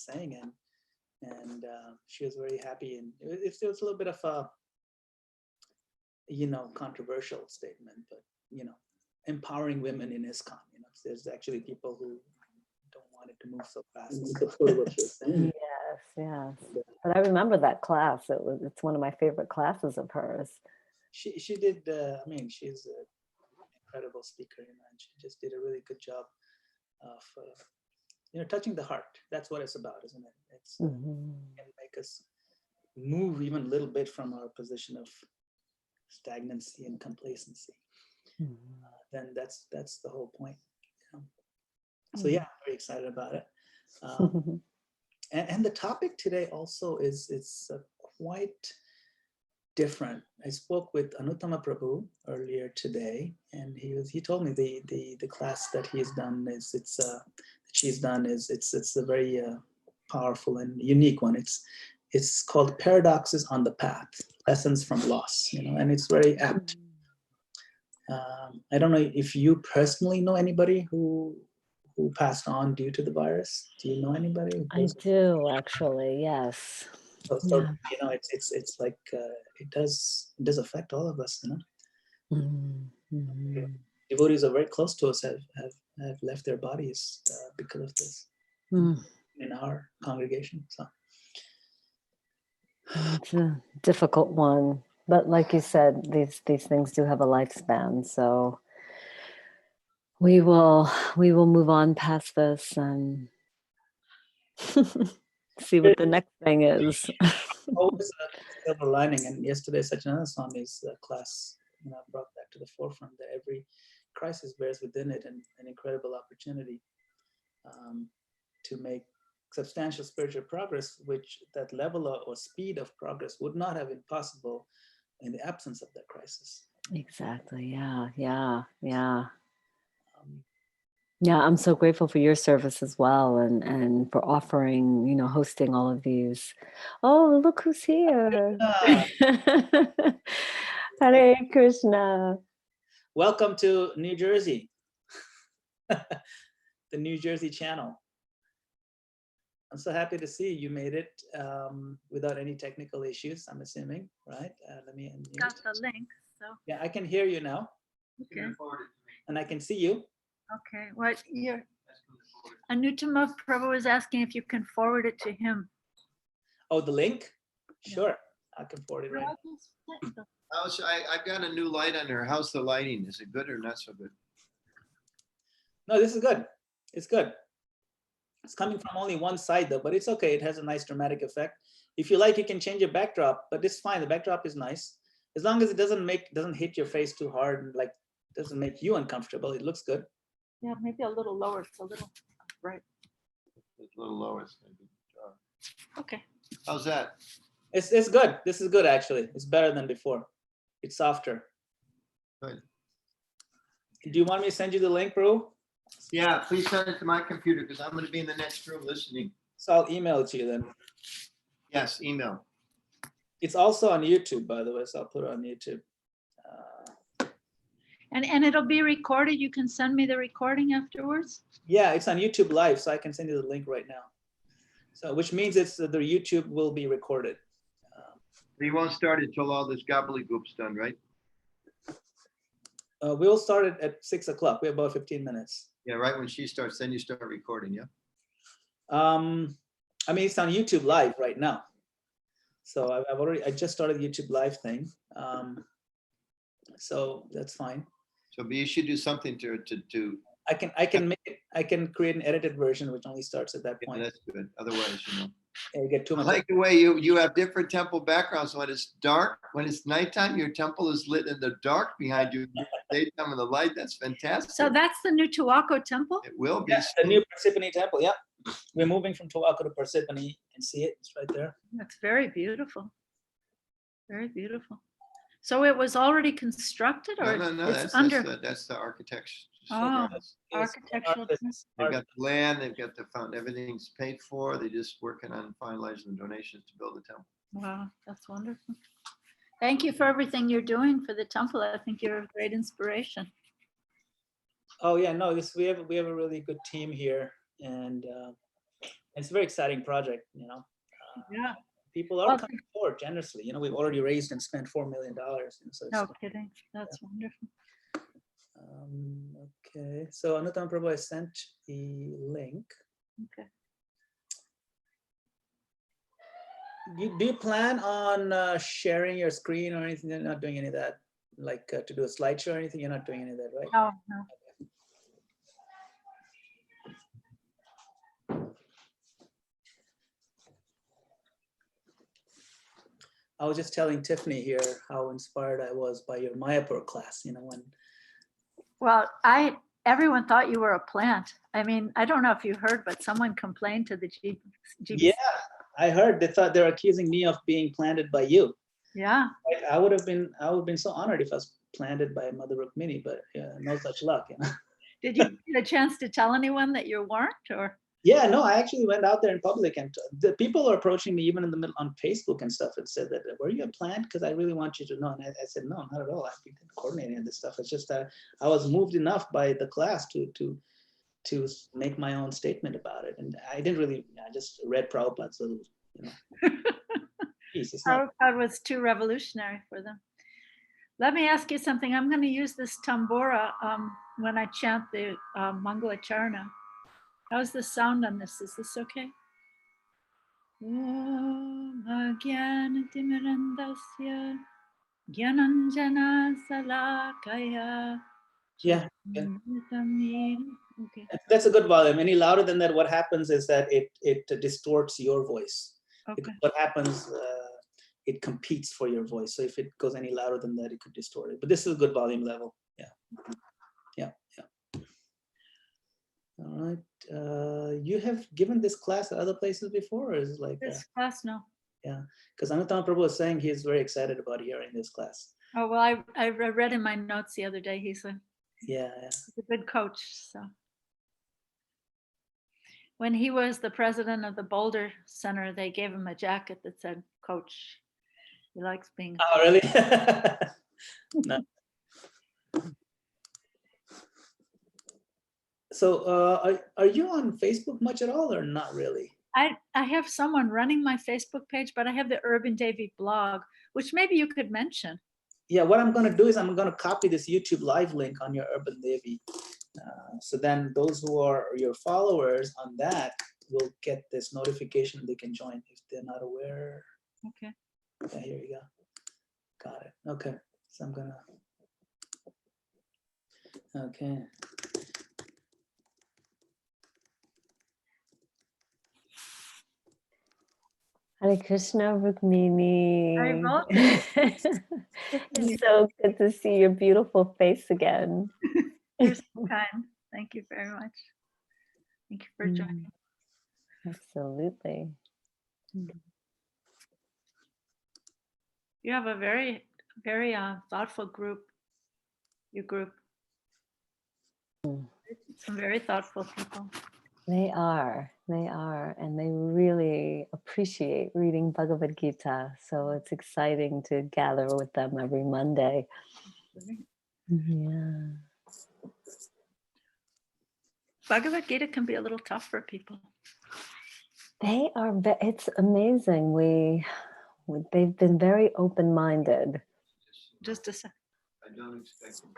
saying, and she was very happy. And it was a little bit of a, controversial statement, but empowering women in ISKCON. There's actually people who don't want it to move so fast. That's what you're saying. Yes. But I remember that class. It's one of my favorite classes of hers. She did. She's an incredible speaker, and she just did a really good job of touching the heart. That's what it's about, isn't it? It's can make us move even a little bit from our position of stagnancy and complacency. Then that's the whole point. So yeah, I'm very excited about it. And the topic today also it's quite different. I spoke with Anuttama Prabhu earlier today, and he told me the class that he's done it's a very powerful and unique one. It's called Paradoxes on the Path, Lessons from Loss, and it's very apt. I don't know if you personally know anybody who passed on due to the virus. Do you know anybody? I do, actually, yes. So it's like it does affect all of us, Devotees are very close to us have left their bodies because of this in our congregation. So it's a difficult one, but like you said, these things do have a lifespan. So we will move on past this and see what the next thing is. Always a silver lining. And yesterday, Satyananda Swami's class brought that to the forefront, that every crisis bears within it an incredible opportunity to make substantial spiritual progress, which that level or speed of progress would not have been possible in the absence of that crisis. Exactly. Yeah. I'm so grateful for your service as well, and for offering, hosting all of these. Oh, look who's here. Hare Krishna. Welcome to New Jersey, the New Jersey channel. I'm so happy to see you made it without any technical issues, I'm assuming, right? Let me unmute. Got the link, so. Yeah, I can hear you now. Okay. And I can see you. Okay, what Anuttama Prabhu is asking if you can forward it to him. Oh, the link? Sure, I can forward it right now. I've got a new light on her. How's the lighting? Is it good or not so good? No, this is good. It's good. It's coming from only one side though, but it's okay. It has a nice dramatic effect. If you like, you can change your backdrop, but it's fine. The backdrop is nice. As long as it doesn't hit your face too hard and doesn't make you uncomfortable. It looks good. Yeah, maybe a little lower. It's a little bright. It's a little lower. It's maybe dark. Okay. How's that? It's good. This is good actually. It's better than before. It's softer. Good. Do you want me to send you the link, bro? Yeah, please send it to my computer because I'm going to be in the next room listening. So I'll email it to you then. Yes, email. It's also on YouTube, by the way, so I'll put it on YouTube. And it'll be recorded. You can send me the recording afterwards. Yeah, it's on YouTube Live, so I can send you the link right now. So, which means the YouTube will be recorded. You won't start until all this gobbledygook's done, right? We'll start it at 6 o'clock. We have about 15 minutes. Yeah, right when she starts, then you start recording, yeah? It's on YouTube Live right now. So I just started the YouTube Live thing. So that's fine. So, but you should do something to I can create an edited version which only starts at that point. Yeah, that's good. Otherwise, You get too much. I like the way you have different temple backgrounds. When it's dark, when it's nighttime, your temple is lit in the dark behind you. Daytime in the light. That's fantastic. So that's the new Tuaco temple? It will be. Yeah, the new Parsippany temple. Yeah, we're moving from Tuaco to Parsippany. You can see it. It's right there. That's very beautiful. Very beautiful. So it was already constructed, or No. it's That's the architecture. Oh, architectural. They've got the land. They've got the fountain. Everything's paid for. They're just working on finalizing the donations to build the temple. Wow, that's wonderful. Thank you for everything you're doing for the temple. I think you're a great inspiration. Oh yeah, no, we have a really good team here, and It's a very exciting project, Yeah. People are Well, coming forward generously. We've already raised and spent $4 million. So no kidding. That's wonderful. okay. So Anuttam Prabhu, I sent the link. Okay. Do you plan on sharing your screen or anything? You're not doing any of that, like to do a slideshow or anything? You're not doing any of that, right? No, no. I was just telling Tiffany here how inspired I was by your Mayapur class, when. Well, everyone thought you were a plant. I mean, I don't know if you heard, but someone complained to the GBC. Yeah, I heard they thought they were accusing me of being planted by you. Yeah. Like, I would have been so honored if I was planted by Mother Rukmini, but no such luck. Did you get a chance to tell anyone that you weren't, or? Yeah, no, I actually went out there in public, and the people are approaching me even in the middle on Facebook and stuff, and said that, were you a plant? Because I really want you to know. And I said, no, not at all. I've been coordinating this stuff. It's just that I was moved enough by the class to make my own statement about it. And I didn't really, I just read Prabhupada's little, piece. It's not. Prabhupada was too revolutionary for them. Let me ask you something. I'm going to use this tambura when I chant the Mangala Charana. How's the sound on this? Is this okay? Om Agyanatimirandasya Gyananjana Salakaya. Yeah. Okay. That's a good volume. Any louder than that, what happens is that it distorts your voice. Okay. Because what happens, it competes for your voice. So if it goes any louder than that, it could distort it. But this is a good volume level. Yeah. Yeah. All right. You have given this class at other places before, or is it like This class, no. Yeah, because Anuttam Prabhu was saying he's very excited about hearing this class. Oh, well, I read in my notes the other day, he's a good coach. So when he was the president of the Boulder Center, they gave him a jacket that said coach. He likes being. Oh, really? No. So are you on Facebook much at all, or not really? I have someone running my Facebook page, but I have the Urban Devi blog, which maybe you could mention. Yeah, what I'm going to do is I'm going to copy this YouTube live link on your Urban Devi. So then those who are your followers on that will get this notification. They can join if they're not aware. Okay. Yeah, here you go. Got it. Okay. So I'm going to. Okay. Hare Krishna, Rukmini. It's It's so good to see your beautiful face again. You're so kind. Thank you very much. Thank you for joining. Absolutely. You have a very, very thoughtful group. Your group. Some very thoughtful people. They are, and they really appreciate reading Bhagavad Gita. So it's exciting to gather with them every Monday. Yeah. Bhagavad Gita can be a little tough for people. They are, it's amazing. They've been very open-minded. Just a sec. I don't expect something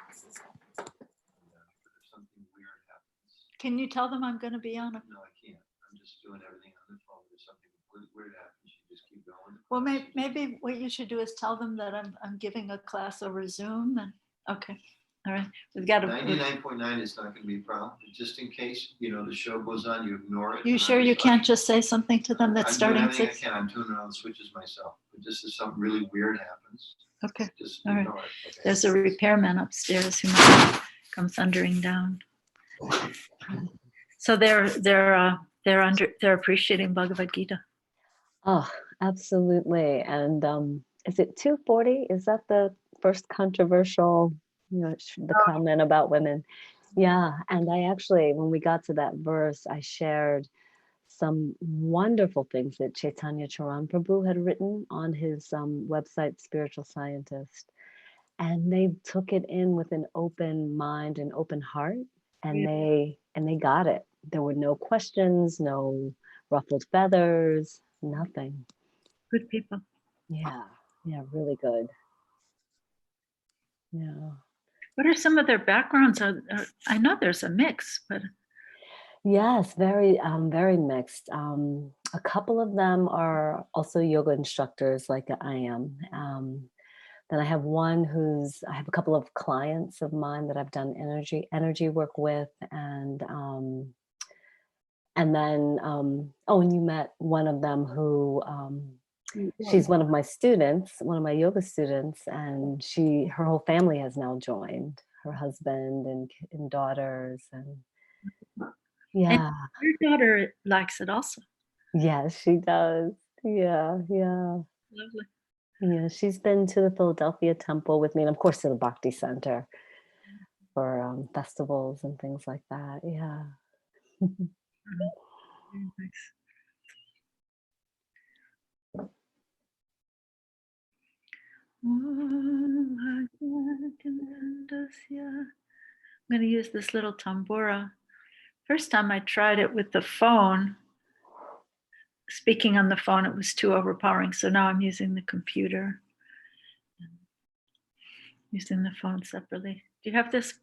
weird happens. Can you tell them I'm going to be on? No, I can't. I'm just doing everything on the phone. If something weird happens, you just keep going. Well, maybe what you should do is tell them that I'm giving a class over Zoom. And okay, all right. We've got to. 99.9 is not going to be a problem. Just in case the show goes on, you ignore it. You sure you can't just say something to them that's starting I'm doing 6? everything I can. I'm tuning on switches myself. But just if something really weird happens, Okay. just All right. ignore it. Okay. There's a repairman upstairs who comes thundering down. So they're appreciating Bhagavad Gita. Oh, absolutely. And is it 240? Is that the first controversial, the comment about women? Yeah. And I actually, when we got to that verse, I shared some wonderful things that Chaitanya Charan Prabhu had written on his website, Spiritual Scientist. And they took it in with an open mind and open heart, and they got it. There were no questions, no ruffled feathers, nothing. Good people. Yeah, yeah, really good. Yeah. What are some of their backgrounds? I know there's a mix, but Yes, very mixed. A couple of them are also yoga instructors, like I am. Then I have I have a couple of clients of mine that I've done energy work with, and then oh, and you met one of them who she's one of my students, one of my yoga students, and her whole family has now joined, her husband and daughters, and yeah. your daughter likes it also. Yes, she does. Yeah, yeah. Lovely. Yeah, she's been to the Philadelphia Temple with me, and of course to the Bhakti Center for festivals and things like that. Yeah. Very nice. I'm going to use this little tambura. First time I tried it with the phone, speaking on the phone, it was too overpowering. So now I'm using the computer, using the phone separately. Do you have this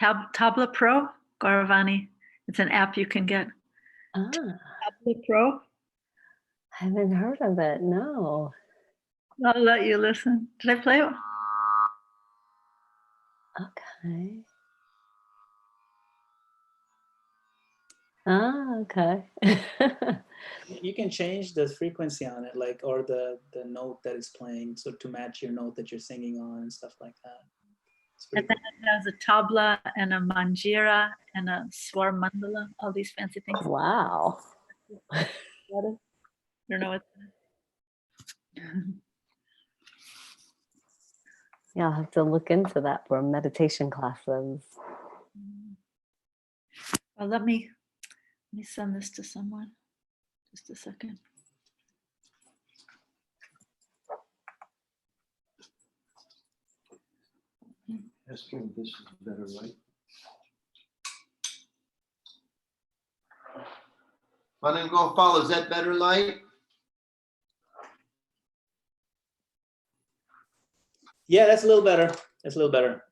Tabla Pro, Gauravani? It's an app you can get. Ah, Tabla Pro. I haven't heard of it. No. I'll let you listen. Did I play it? Okay. Ah, okay. You can change the frequency on it, like, or the note that it's playing, so to match your note that you're singing on and stuff like that. It's And pretty then it has a tabla and a manjira and a swar mandala, all these fancy things. Wow. I don't know what. Yeah, I'll have to look into that for meditation classes. Well, let me send this to someone. Just a second. Esther, this is better, right? Fun Gopal, is that better light? Yeah, that's a little better. That's a little better.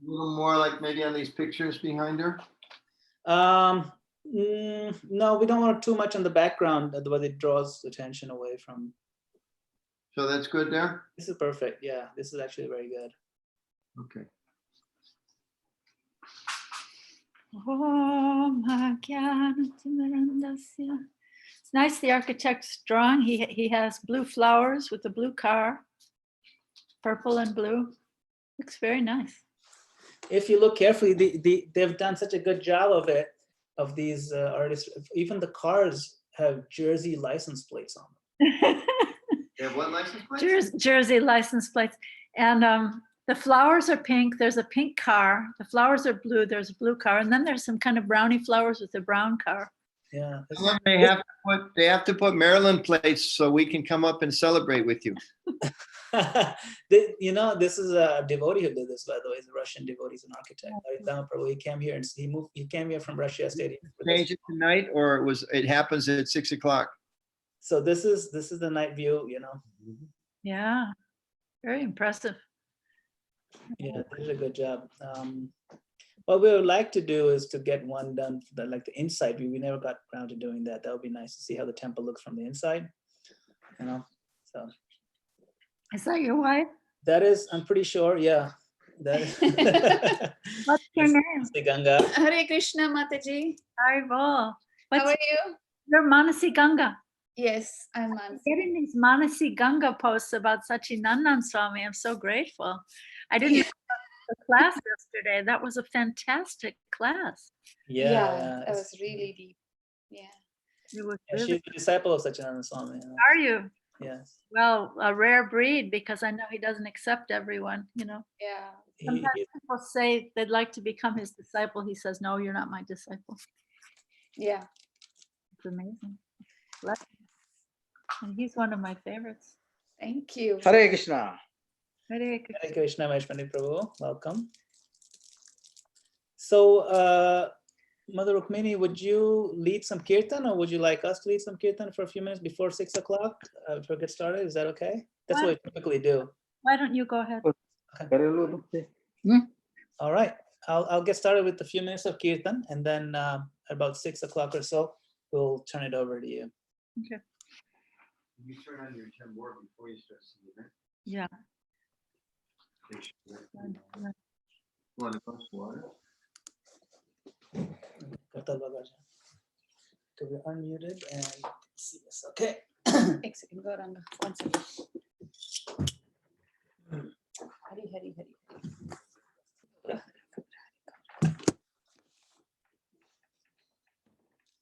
A little more like maybe on these pictures behind her? No, we don't want too much on the background, otherwise it draws attention away from. So that's good there? This is perfect. Yeah, this is actually very good. Okay. It's nice the architect's drawing. He has blue flowers with a blue car, purple and blue. Looks very nice. If you look carefully, they've done such a good job of it, of these artists. Even the cars have Jersey license plates on them. They have what license plates? Jersey license plates. And the flowers are pink. There's a pink car. The flowers are blue. There's a blue car. And then there's some kind of brownie flowers with a brown car. Yeah. They have to put Maryland plates so we can come up and celebrate with you. This is a devotee who did this, by the way. He's a Russian devotee. He's an architect. He came here and he came here from Russia Stadium. Change it tonight, or it happens at 6 o'clock. So this is the night view, Yeah, very impressive. Yeah, they did a good job. What we would like to do is to get one done for the inside view. We never got around to doing that. That would be nice to see how the temple looks from the inside. So. Is that your wife? That is, I'm pretty sure, yeah. That is. What's your name? Ganga. Hare Krishna, Mataji. Haribol. How are you? You're Manasi Ganga. Yes, I'm Mansi. Getting these Manasi Ganga posts about Sachinandan Swami. I'm so grateful. I didn't know the class yesterday. That was a fantastic class. Yeah. That was really deep. Yeah. It was She's really, a disciple of Sachinandan Swami. are you? Yes. Well, a rare breed, because I know he doesn't accept everyone, Yeah. Sometimes people say they'd like to become his disciple. He says, no, you're not my disciple. Yeah. It's amazing. And he's one of my favorites. Thank you. Hare Krishna. Hare Krishna. Hare Krishna, Vaishnavi Prabhu. Welcome. So Mother Rukmini, would you lead some kirtan, or would you like us to lead some kirtan for a few minutes before 6 o'clock to get started? Is that okay? That's what we typically do. Why don't you go ahead? All right, I'll get started with a few minutes of kirtan, and then about 6 o'clock or so, we'll turn it over to you. Okay. You turn on your tambor before you start singing. Yeah. Want a glass of water? Okay, we're unmuted and see this. Okay. एक second, Gauranga. 1 second. Hari, Hari, Hari.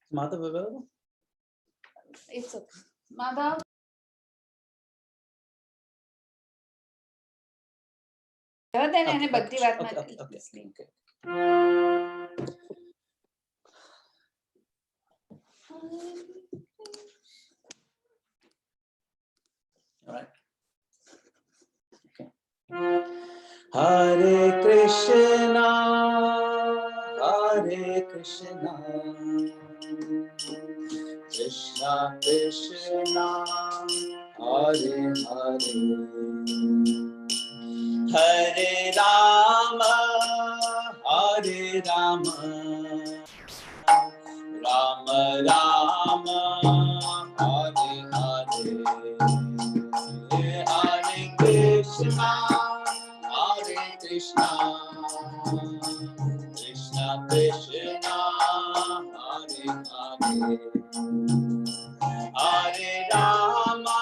Is Madhav available? It's okay. Madhav. Then Okay, એને બધી વાત okay, નથી okay, इसलिए. okay. All right. Okay. Hare Krishna, Krishna Krishna, Hare Hare, Hare Rama, Rama Rama, Hare Hare, Hare Krishna, Krishna Krishna, Hare Hare, Hare Rama,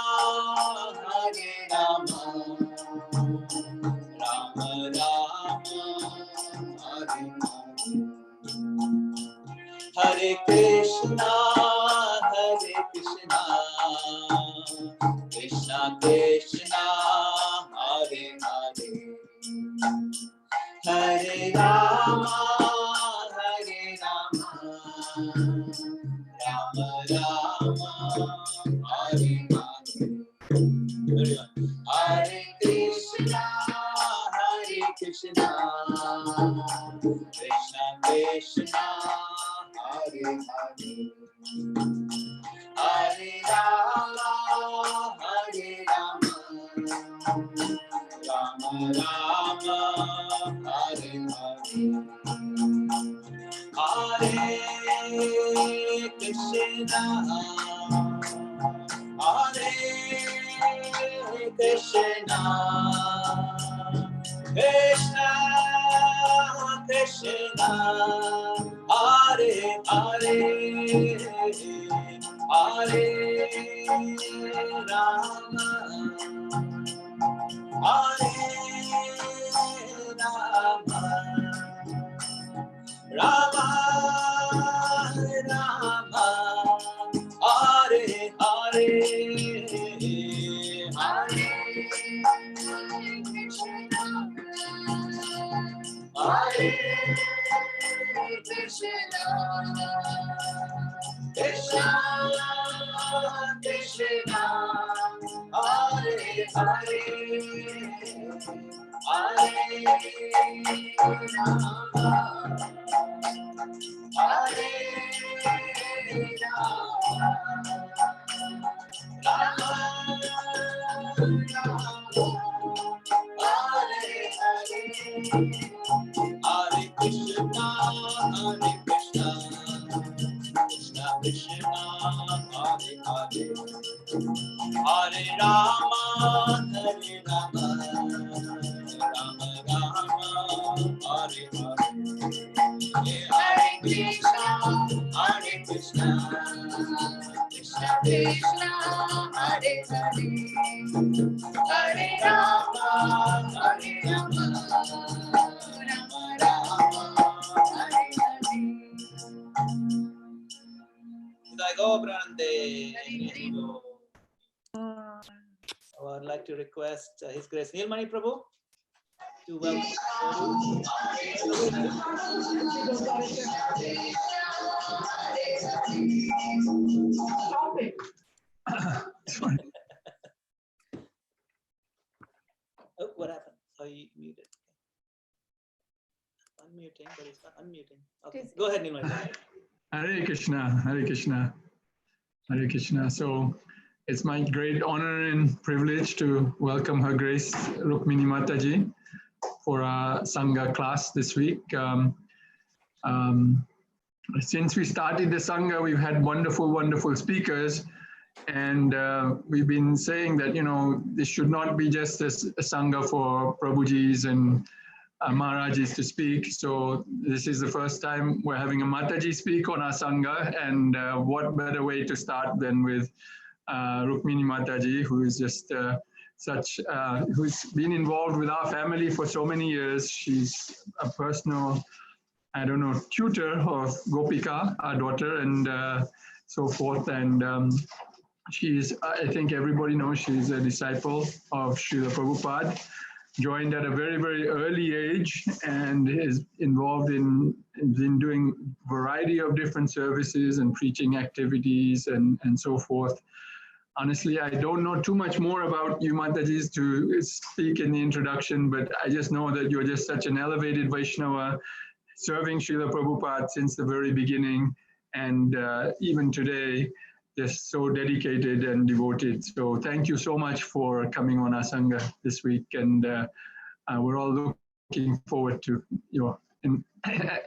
Rama Rama, Hare Hare, Hare Krishna, Krishna Krishna, Hare Hare, Hare Rama, Rama Rama, Hare Hare. Very good. Hare Krishna, Krishna Krishna, Hare Hare, Hare Rama, Rama Rama, Hare Hare, Hare Krishna, Krishna Krishna Krishna, Hare Hare, Hare Rama, Hare Rama, Rama Rama, Hare Hare, Hare Krishna, Hare Krishna, Krishna Krishna, Hare Hare, Hare Rama, Hare Rama, Rama Hare Hare, Hare Krishna, Krishna Krishna, Hare Hare, Hare Rama, Rama Rama, Hare Hare, Hare Krishna, Krishna Krishna, Hare Hare, Hare Rama, Rama Rama, Hare Hare. Go Brande. So I'd like to request His Grace Nilmani Prabhu to welcome. Oh, what happened? Oh, you muted. unmuting, but he's not unmuting. Okay, go ahead, Nimai. Hare Krishna, Hare Krishna, Hare Krishna. So it's my great honor and privilege to welcome Her Grace Rukmini Mataji for our Sangha class this week. Since we started the Sangha, we've had wonderful, wonderful speakers. And we've been saying that, you know, this should not be just a Sangha for Prabhujis and Maharajis to speak. So this is the first time we're having a Mataji speak on our Sangha. And what better way to start than with Rukmini Mataji, who is just who's been involved with our family for so many years. She's a personal, I don't know, tutor of Gopika, our daughter, and so forth. And she's, I think everybody knows, she's a disciple of Srila Prabhupada, joined at a very, very early age and is involved in doing a variety of different services and preaching activities and so forth. Honestly, I don't know too much more about you, Matajis, to speak in the introduction, but I just know that you're just such an elevated Vaishnava, serving Srila Prabhupada since the very beginning, and even today, just so dedicated and devoted. So thank you so much for coming on our Sangha this week, and we're all looking forward to your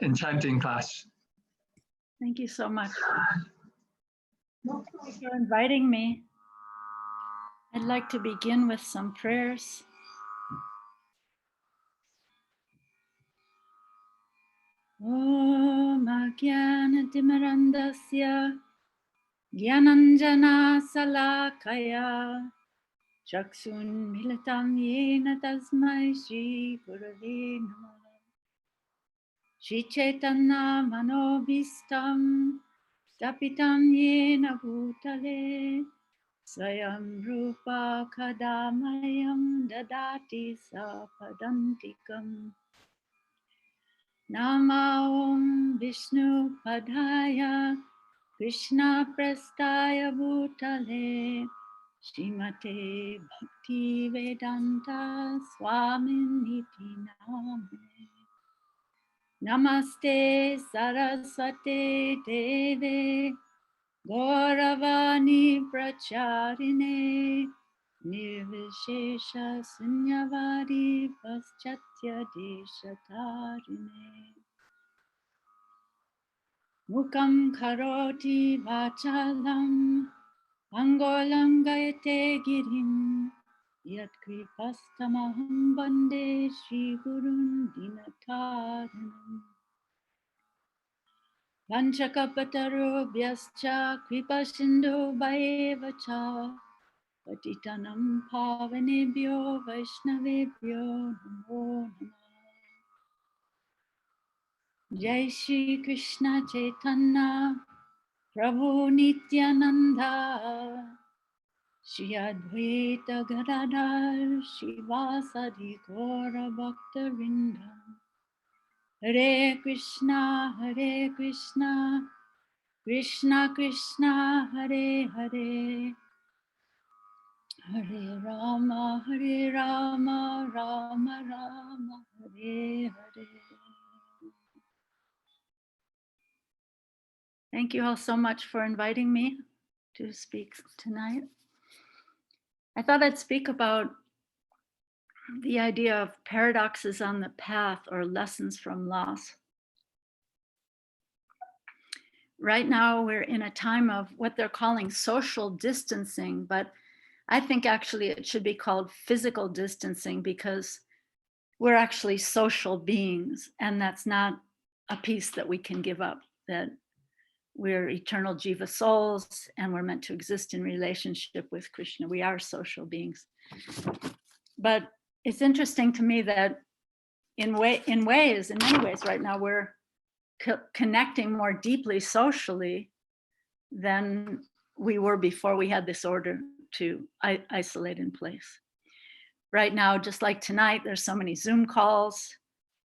enchanting class. Thank you so much for inviting me. I'd like to begin with some prayers. Om Ajnana-timirandasya Jnananjana Salakaya Chaksun Militam Yena Tasmai Shri Gurave Namaha Shri Chaitanya Manobhistam Stapitam Yena Bhutale Swayam Rupa Kadamayam Dadati Sapadantikam Nama Om Vishnu Padaya Krishna Prastaya Bhutale Srimate Bhakti Vedanta Swaminiti Namane Namaste Saraswate Deve Gauravani Pracharine Nirvishesha Sunyavadi Paschatya Deshatarine Mukam Karoti Vachalam Angolam Gayate Girim Yat Kripastamaham Bande Shri Gurun Dinataranam Panchakapataro Vyascha Kripasindhu Bhaevacha Patitanam Pavanebhyo Vaishnavebhyo Namo Namah Jai Shri Krishna Chaitanya Prabhu Nityananda Shri Advaita Gadadhar Shivasadi Gaura Bhakta Vrinda Hare Krishna Krishna Krishna Hare Hare Hare Rama Rama Rama Hare Hare. Thank you all so much for inviting me to speak tonight. I thought I'd speak about the idea of paradoxes on the path or lessons from loss. Right now, we're in a time of what they're calling social distancing, but I think actually it should be called physical distancing because we're actually social beings, and that's not a piece that we can give up, that we're eternal jiva souls and we're meant to exist in relationship with Krishna. We are social beings. But it's interesting to me that in many ways right now, we're connecting more deeply socially than we were before we had this order to isolate in place. Right now, just like tonight, there's so many Zoom calls.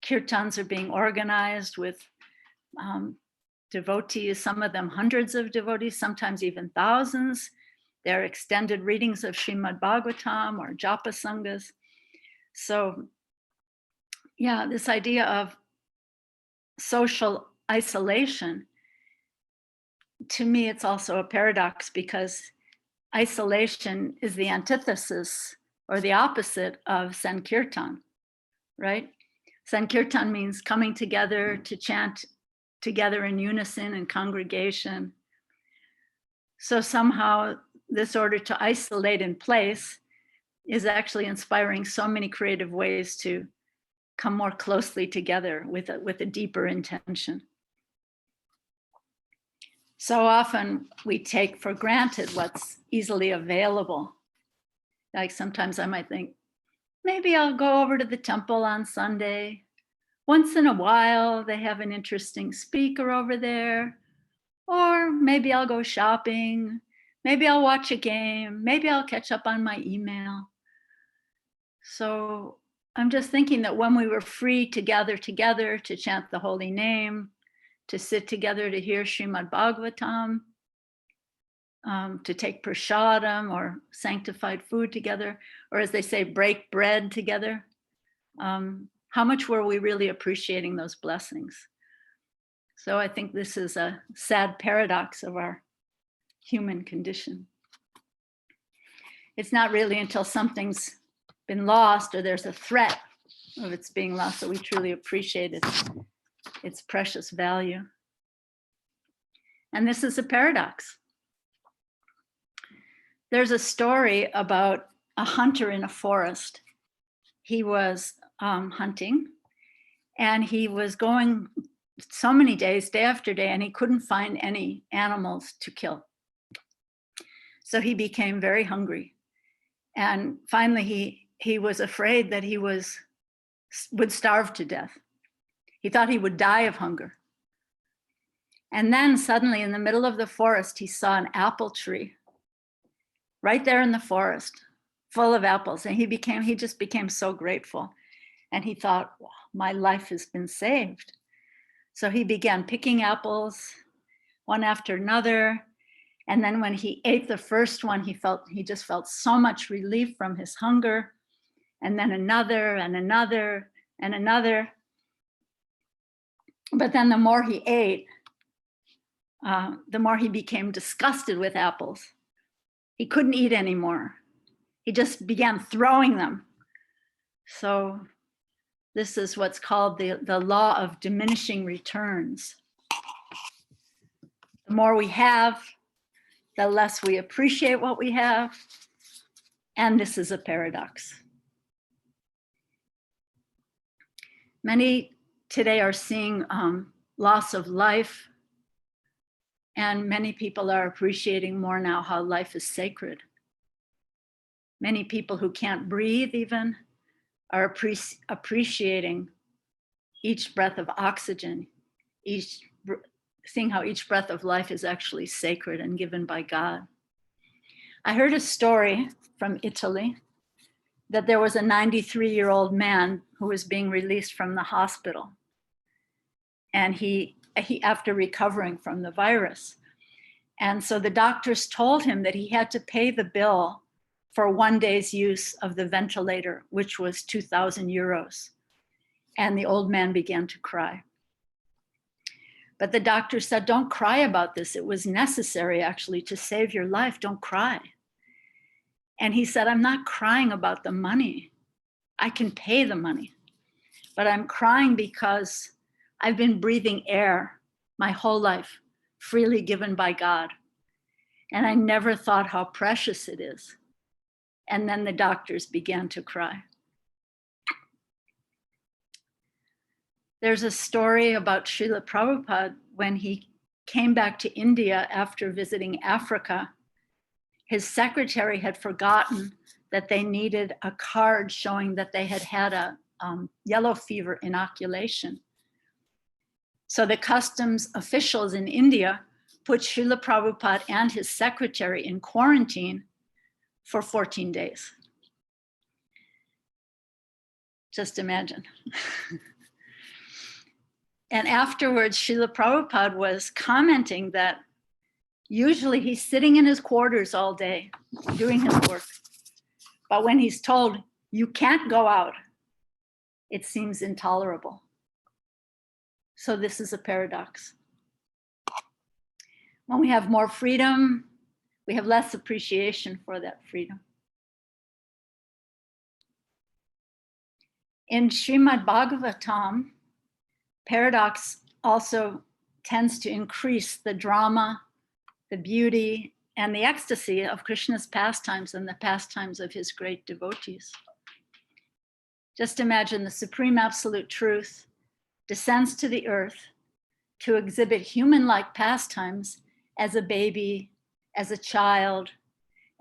Kirtans are being organized with devotees, some of them hundreds of devotees, sometimes even thousands. They're extended readings of Srimad Bhagavatam or Japa Sanghas. So yeah, this idea of social isolation, to me, it's also a paradox, because isolation is the antithesis or the opposite of Sankirtan, right? Sankirtan means coming together to chant together in unison and congregation. So somehow this order to isolate in place is actually inspiring so many creative ways to come more closely together with a deeper intention. So often we take for granted what's easily available. Like sometimes I might think, maybe I'll go over to the temple on Sunday. Once in a while, they have an interesting speaker over there. Or maybe I'll go shopping. Maybe I'll watch a game. Maybe I'll catch up on my email. So I'm just thinking that when we were free to gather together to chant the holy name, to sit together to hear Srimad Bhagavatam, to take prasadam or sanctified food together, or as they say, break bread together, how much were we really appreciating those blessings? So I think this is a sad paradox of our human condition. It's not really until something's been lost or there's a threat of its being lost that we truly appreciate its precious value. And this is a paradox. There's a story about a hunter in a forest. He was hunting, and he was going so many days, day after day, and he couldn't find any animals to kill. So he became very hungry. And finally, he was afraid that he would starve to death. He thought he would die of hunger. And then suddenly in the middle of the forest, he saw an apple tree right there in the forest, full of apples. And he just became so grateful. And he thought, wow, my life has been saved. So he began picking apples one after another. And then when he ate the first one, he just felt so much relief from his hunger. And then another and another and another. But then the more he ate, the more he became disgusted with apples. He couldn't eat anymore. He just began throwing them. So this is what's called the law of diminishing returns. The more we have, the less we appreciate what we have. And this is a paradox. Many today are seeing loss of life, and many people are appreciating more now how life is sacred. Many people who can't breathe even are appreciating each breath of oxygen, seeing how each breath of life is actually sacred and given by God. I heard a story from Italy that there was a 93-year-old man who was being released from the hospital. And he after recovering from the virus. And so the doctors told him that he had to pay the bill for 1 day's use of the ventilator, which was 2,000 euros. And the old man began to cry. But the doctor said, don't cry about this. It was necessary actually to save your life. Don't cry. And he said, I'm not crying about the money. I can pay the money, but I'm crying because I've been breathing air my whole life, freely given by God. And I never thought how precious it is. And then the doctors began to cry. There's a story about Srila Prabhupada when he came back to India after visiting Africa. His secretary had forgotten that they needed a card showing that they had had a yellow fever inoculation. So the customs officials in India put Srila Prabhupada and his secretary in quarantine for 14 days. Just imagine. And afterwards, Srila Prabhupada was commenting that usually he's sitting in his quarters all day doing his work. But when he's told, you can't go out, it seems intolerable. So this is a paradox. When we have more freedom, we have less appreciation for that freedom. In Srimad Bhagavatam, paradox also tends to increase the drama, the beauty, and the ecstasy of Krishna's pastimes and the pastimes of his great devotees. Just imagine the supreme absolute truth descends to the earth to exhibit human-like pastimes as a baby, as a child,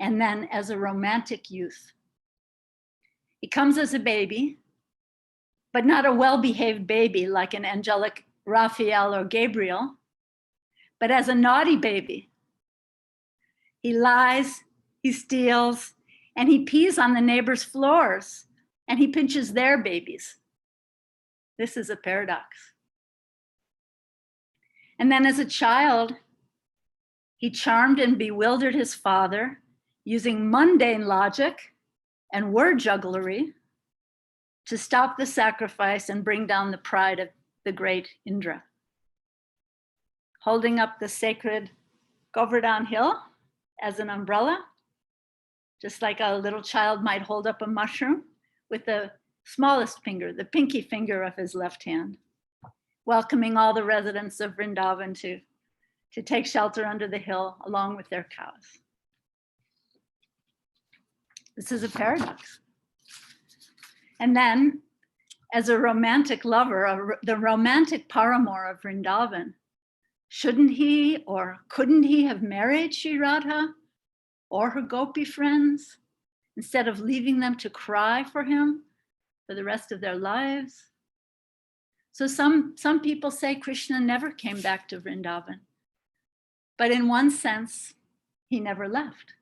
and then as a romantic youth. He comes as a baby, but not a well-behaved baby like an angelic Raphael or Gabriel, but as a naughty baby. He lies, he steals, and he pees on the neighbors' floors, and he pinches their babies. This is a paradox. And then as a child, he charmed and bewildered his father using mundane logic and word jugglery to stop the sacrifice and bring down the pride of the great Indra. Holding up the sacred Govardhan hill as an umbrella, just like a little child might hold up a mushroom with the smallest finger, the pinky finger of his left hand, welcoming all the residents of Vrindavan to take shelter under the hill along with their cows. This is a paradox. And then, as a romantic lover, the romantic paramour of Vrindavan, shouldn't he or couldn't he have married Sri Radha or her gopi friends instead of leaving them to cry for him for the rest of their lives? So some people say Krishna never came back to Vrindavan, but in one sense, he never left.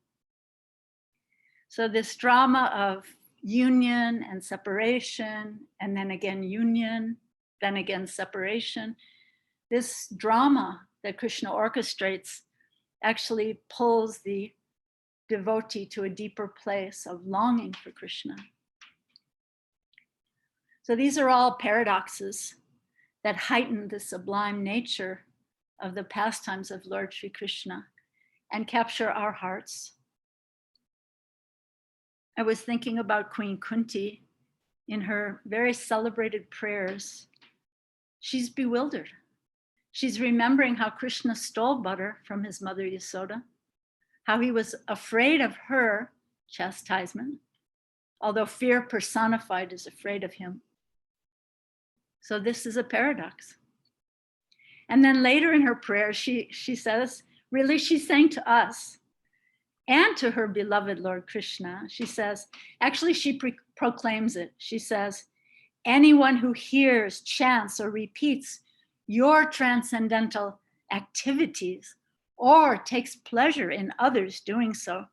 So this drama of union and separation, and then again union, then again separation, this drama that Krishna orchestrates actually pulls the devotee to a deeper place of longing for Krishna. So these are all paradoxes that heighten the sublime nature of the pastimes of Lord Sri Krishna and capture our hearts. I was thinking about Queen Kunti in her very celebrated prayers. She's bewildered. She's remembering how Krishna stole butter from his mother Yasoda, how he was afraid of her chastisement, although fear personified is afraid of him. So this is a paradox. And then later in her prayer, she says, really, she's saying to us and to her beloved Lord Krishna, she says, actually she proclaims it. She says, anyone who hears, chants, or repeats your transcendental activities or takes pleasure in others doing so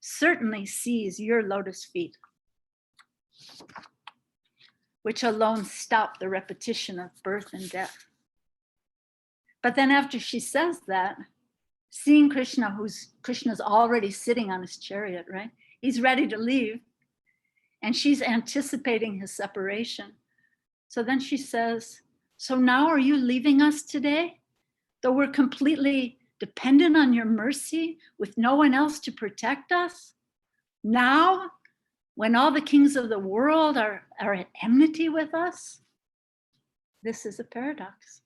certainly sees your lotus feet, which alone stop the repetition of birth and death. But then after she says that, seeing Krishna, Krishna's already sitting on his chariot, right? He's ready to leave, and she's anticipating his separation. So then she says, so now are you leaving us today? Though we're completely dependent on your mercy with no one else to protect us? Now, when all the kings of the world are at enmity with us? This is a paradox.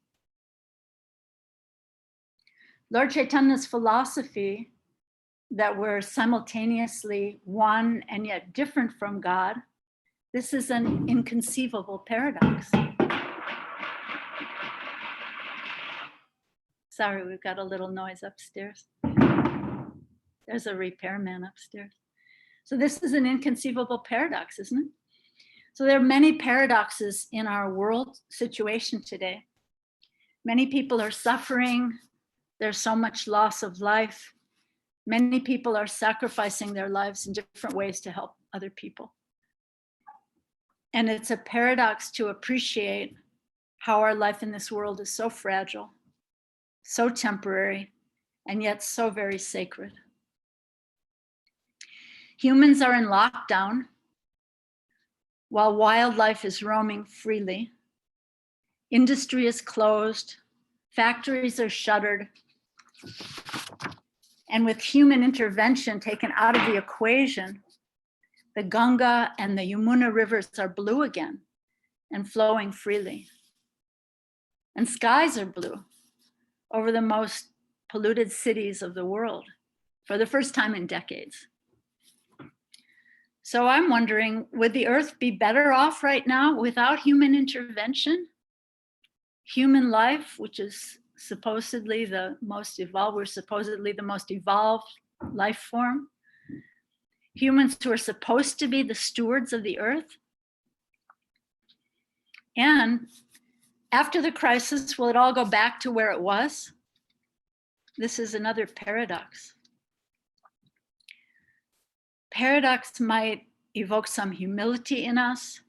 Lord Chaitanya's philosophy that we're simultaneously one and yet different from God, this is an inconceivable paradox. Sorry, we've got a little noise upstairs. There's a repairman upstairs. So this is an inconceivable paradox, isn't it? So there are many paradoxes in our world situation today. Many people are suffering. There's so much loss of life. Many people are sacrificing their lives in different ways to help other people. And it's a paradox to appreciate how our life in this world is so fragile, so temporary, and yet so very sacred. Humans are in lockdown while wildlife is roaming freely. Industry is closed. Factories are shuttered. And with human intervention taken out of the equation, the Ganga and the Yamuna rivers are blue again and flowing freely. And skies are blue over the most polluted cities of the world for the first time in decades. So I'm wondering, would the earth be better off right now without human intervention? Human life, which is supposedly the most evolved, we're supposedly the most evolved life form. Humans who are supposed to be the stewards of the earth. And after the crisis, will it all go back to where it was? This is another paradox. Paradox might evoke some humility in us.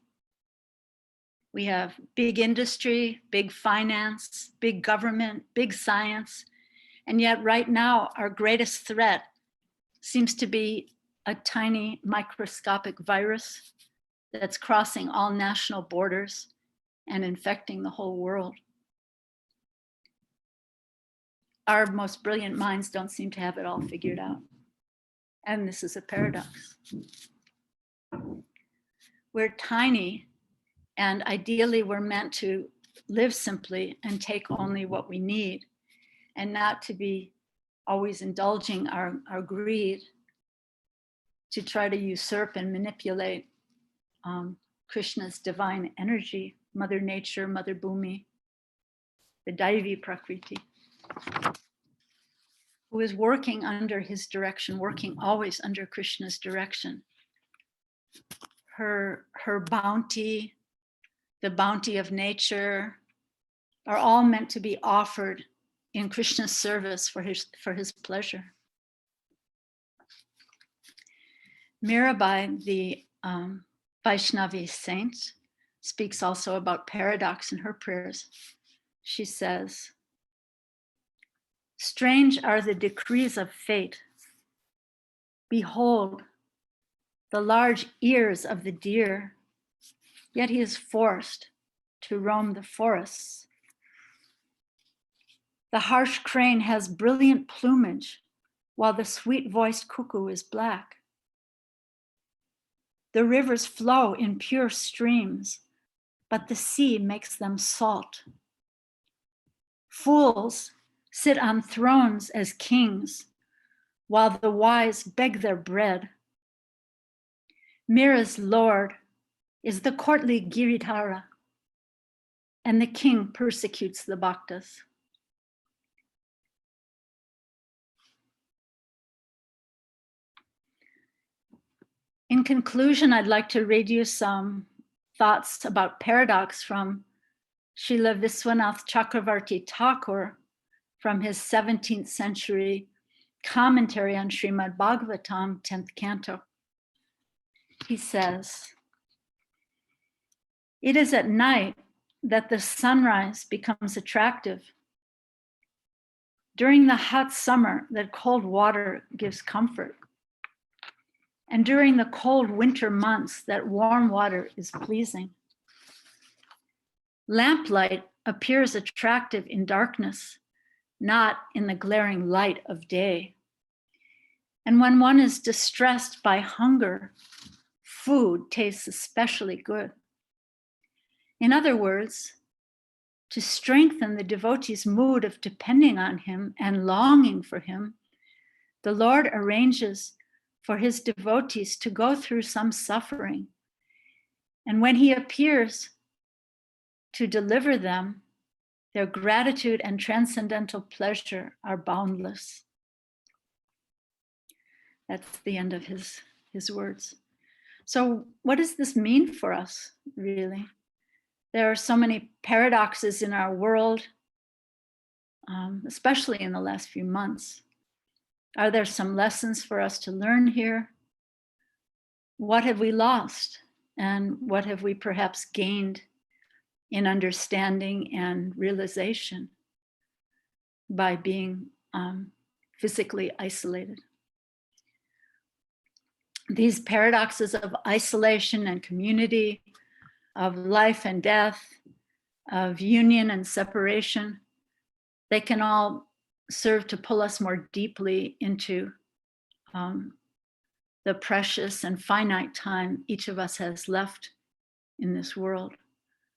We have big industry, big finance, big government, big science. And yet right now, our greatest threat seems to be a tiny microscopic virus that's crossing all national borders and infecting the whole world. Our most brilliant minds don't seem to have it all figured out. And this is a paradox. We're tiny, and ideally we're meant to live simply and take only what we need, and not to be always indulging our greed to try to usurp and manipulate Krishna's divine energy, Mother Nature, Mother Bhumi, the Devi Prakriti, who is working under his direction, working always under Krishna's direction. Her bounty, the bounty of nature, are all meant to be offered in Krishna's service for his pleasure. Mirabai, the Vaishnavi saint, speaks also about paradox in her prayers. She says, "Strange are the decrees of fate. Behold, the large ears of the deer, yet he is forced to roam the forests. The harsh crane has brilliant plumage, while the sweet-voiced cuckoo is black. The rivers flow in pure streams, but the sea makes them salt. Fools sit on thrones as kings, while the wise beg their bread. Mira's lord is the courtly Giridhara, and the king persecutes the bhaktas." In conclusion, I'd like to read you some thoughts about paradox from Srila Viswanath Chakravarti Thakur from his 17th century commentary on Srimad Bhagavatam, 10th canto. He says, "It is at night that the sunrise becomes attractive. During the hot summer, that cold water gives comfort. And during the cold winter months, that warm water is pleasing. Lamplight appears attractive in darkness, not in the glaring light of day. And when one is distressed by hunger, food tastes especially good. In other words, to strengthen the devotee's mood of depending on him and longing for him, the Lord arranges for his devotees to go through some suffering. And when he appears to deliver them, their gratitude and transcendental pleasure are boundless." That's the end of his words. So what does this mean for us, really? There are so many paradoxes in our world, especially in the last few months. Are there some lessons for us to learn here? What have we lost? And what have we perhaps gained in understanding and realization by being physically isolated? These paradoxes of isolation and community, of life and death, of union and separation, they can all serve to pull us more deeply into the precious and finite time each of us has left in this world,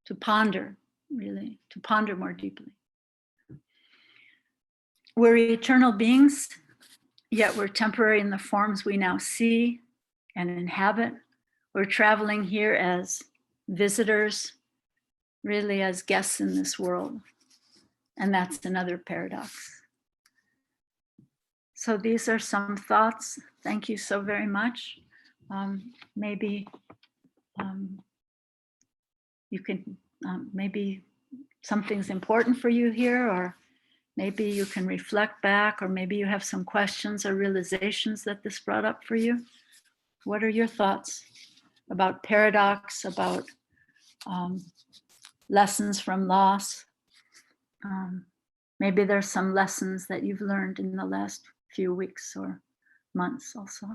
to ponder, really, to ponder more deeply. We're eternal beings, yet we're temporary in the forms we now see and inhabit. We're traveling here as visitors, really as guests in this world. And that's another paradox. So these are some thoughts. Thank you so very much. Maybe you can, maybe something's important for you here, or maybe you can reflect back, or maybe you have some questions or realizations that this brought up for you. What are your thoughts about paradox, about lessons from loss? Maybe there's some lessons that you've learned in the last few weeks or months also.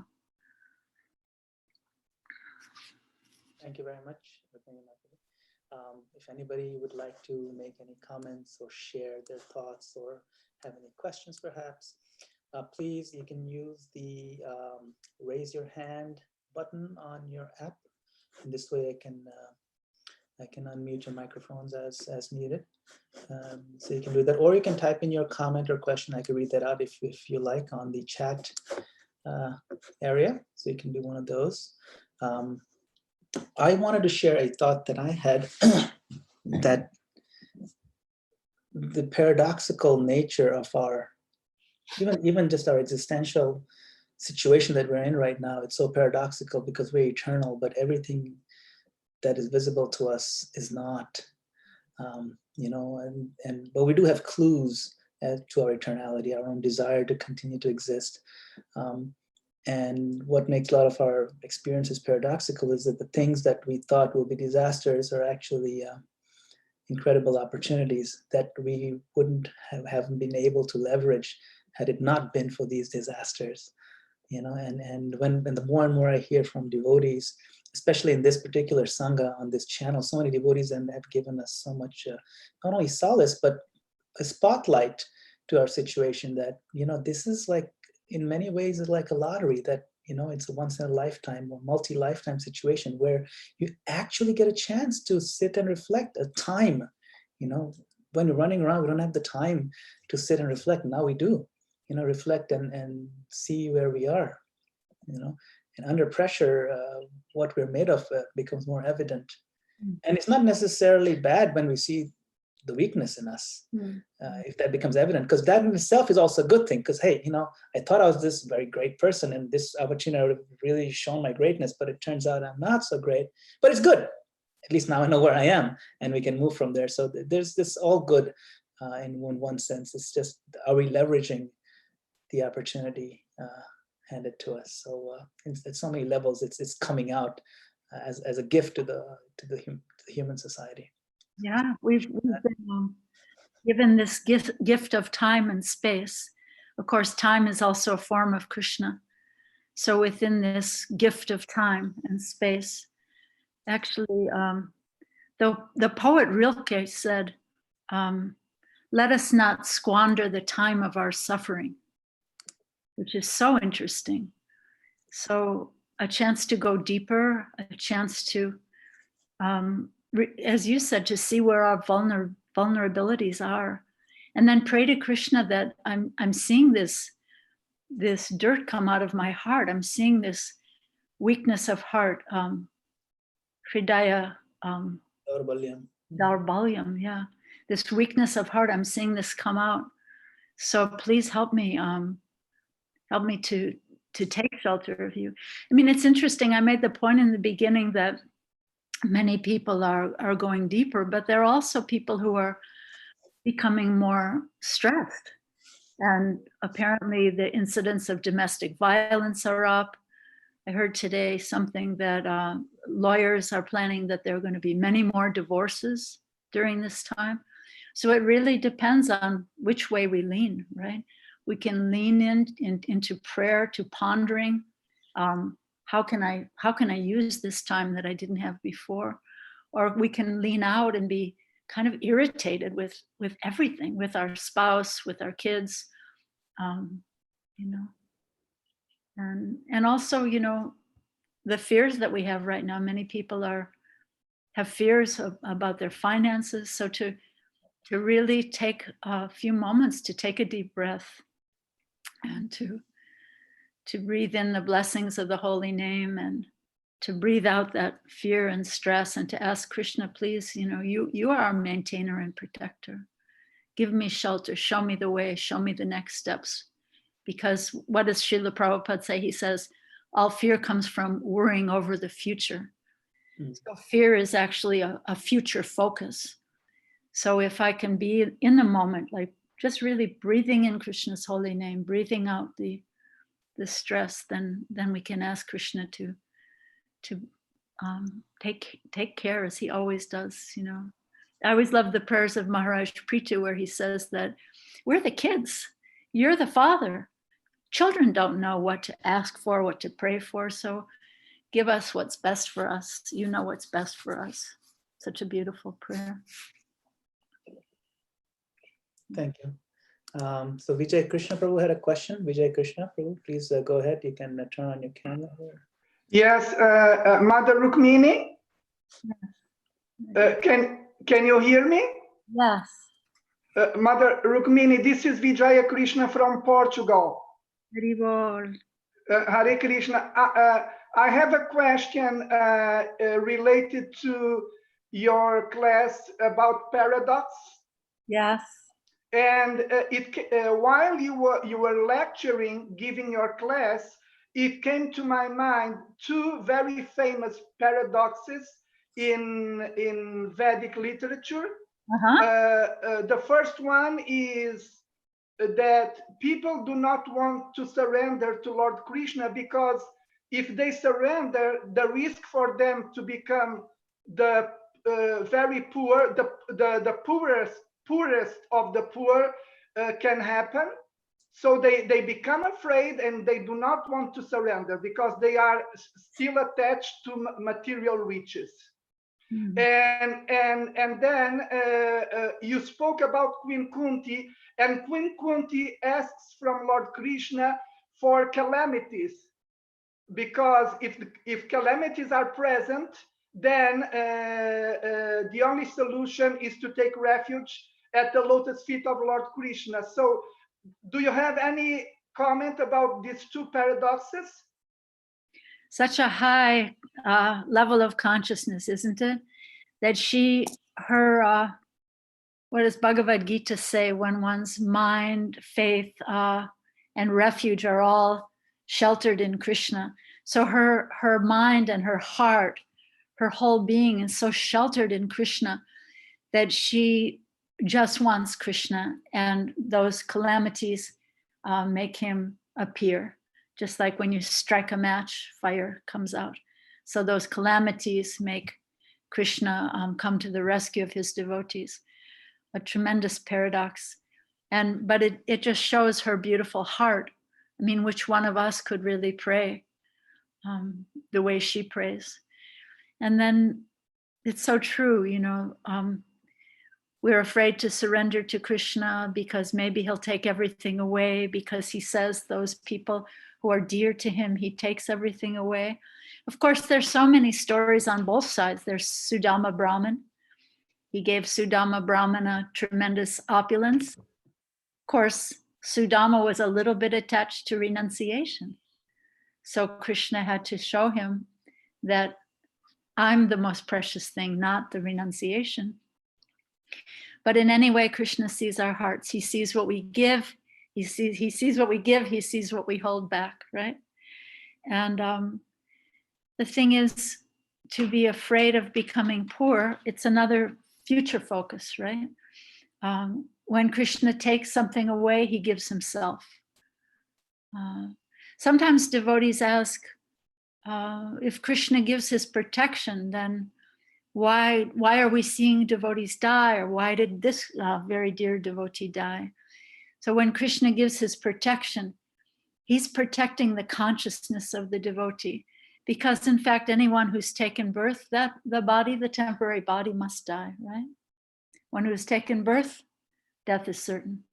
Thank you very much. If anybody would like to make any comments or share their thoughts or have any questions perhaps, please, you can use the raise your hand button on your app. And this way I can unmute your microphones as needed. So you can do that, or you can type in your comment or question. I can read that out if you like on the chat area. So you can do one of those. I wanted to share a thought that I had that the paradoxical nature of our, even just our existential situation that we're in right now, it's so paradoxical because we're eternal, but everything that is visible to us is not, but we do have clues to our eternality, our own desire to continue to exist. And what makes a lot of our experiences paradoxical is that the things that we thought will be disasters are actually incredible opportunities that we wouldn't have been able to leverage had it not been for these disasters. And when the more and more I hear from devotees, especially in this particular Sangha on this channel, so many devotees and have given us so much, not only solace, but a spotlight to our situation that, this is like, in many ways, is like a lottery that, it's a once in a lifetime or multi-lifetime situation where you actually get a chance to sit and reflect a time. When you're running around, we don't have the time to sit and reflect. Now we do, reflect and see where we are, and under pressure, what we're made of becomes more evident. And it's not necessarily bad when we see the weakness in us, if that becomes evident, because that in itself is also a good thing. Because hey, I thought I was this very great person, and this opportunity would have really shown my greatness, but it turns out I'm not so great. But it's good. At least now I know where I am, and we can move from there. So there's this all good in one sense. It's just, are we leveraging the opportunity handed to us? So at so many levels, it's coming out as a gift to the human society. Yeah, we've been given this gift of time and space. Of course, time is also a form of Krishna. So within this gift of time and space, actually, the poet Rilke said, let us not squander the time of our suffering, which is so interesting. So a chance to go deeper, a chance to, as you said, to see where our vulnerabilities are, and then pray to Krishna that I'm seeing this dirt come out of my heart. I'm seeing this weakness of heart, hridaya Daurbalyam, yeah. This weakness of heart, I'm seeing this come out. So please help me to take shelter of you. I mean, it's interesting. I made the point in the beginning that many people are going deeper, but there are also people who are becoming more stressed. And apparently the incidents of domestic violence are up. I heard today something that lawyers are planning that there are going to be many more divorces during this time. So it really depends on which way we lean, right? We can lean into prayer, to pondering. How can I use this time that I didn't have before? Or we can lean out and be kind of irritated with everything, with our spouse, with our kids, you know, and also, you know, the fears that we have right now. Many people have fears about their finances. So to really take a few moments to take a deep breath and to breathe in the blessings of the holy name, and to breathe out that fear and stress, and to ask Krishna, please, you know, you are our maintainer and protector. Give me shelter, show me the way, show me the next steps. Because what does Srila Prabhupada say? He says, all fear comes from worrying over the future. So fear is actually a future focus. So if I can be in the moment, like just really breathing in Krishna's holy name, breathing out the stress, then we can ask Krishna to take care, as he always does. You know, I always love the prayers of Maharaj Prithu, where he says that we're the kids, you're the father. Children don't know what to ask for, what to pray for. So give us what's best for us. You know what's best for us. Such a beautiful prayer. Thank you. So Vijay Krishna Prabhu had a question. Vijay Krishna Prabhu, please go ahead. You can turn on your camera here. Yes, Mother Rukmini, can you hear me? Yes. Mother Rukmini, this is Vijaya Krishna from Portugal. Hari Bol. Hare Krishna. I have a question related to your class about paradox. Yes. And while you were lecturing, giving your class, it came to my mind two very famous paradoxes in Vedic literature. The first one is that people do not want to surrender to Lord Krishna, because if they surrender, the risk for them to become the very poor, the poorest of the poor can happen. So they become afraid and they do not want to surrender because they are still attached to material riches. And then you spoke about Queen Kunti, and Queen Kunti asks from Lord Krishna for calamities, because if calamities are present, then the only solution is to take refuge at the lotus feet of Lord Krishna. So do you have any comment about these two paradoxes? Such a high level of consciousness, isn't it? That what does Bhagavad Gita say? When one's mind, faith, and refuge are all sheltered in Krishna. So her mind and her heart, her whole being is so sheltered in Krishna that she just wants Krishna, and those calamities make him appear. Just like when you strike a match, fire comes out. So those calamities make Krishna come to the rescue of his devotees. A tremendous paradox. But it just shows her beautiful heart. I mean, which one of us could really pray the way she prays? And then it's so true, you know, we're afraid to surrender to Krishna because maybe he'll take everything away, because he says those people who are dear to him, he takes everything away. Of course, there's so many stories on both sides. There's Sudama Brahman. He gave Sudama Brahman a tremendous opulence. Of course, Sudama was a little bit attached to renunciation. So Krishna had to show him that I'm the most precious thing, not the renunciation. But in any way, Krishna sees our hearts. He sees what we give. He sees what we give. He sees what we hold back, right? And the thing is, to be afraid of becoming poor, it's another future focus, right? When Krishna takes something away, he gives himself. Sometimes devotees ask, if Krishna gives his protection, then why are we seeing devotees die? Or why did this very dear devotee die? So when Krishna gives his protection, he's protecting the consciousness of the devotee. Because in fact, anyone who's taken birth, that the temporary body must die, right? One who has taken birth, death is certain.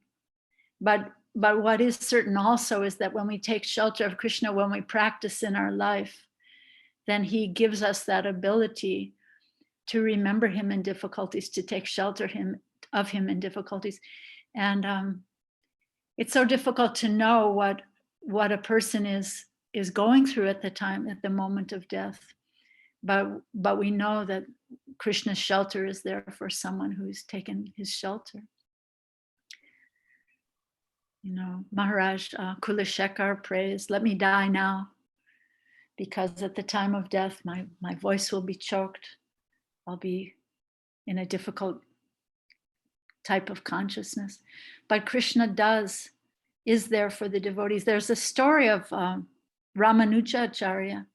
But what is certain also is that when we take shelter of Krishna, when we practice in our life, then he gives us that ability to remember him in difficulties, to take shelter of him in difficulties. And it's so difficult to know what a person is going through at the moment of death. But we know that Krishna's shelter is there for someone who's taken his shelter. You know, Maharaj Kulashekar prays, "Let me die now, because at the time of death, my voice will be choked. I'll be in a difficult type of consciousness." But Krishna is there for the devotees. There's a story of Ramanujacharya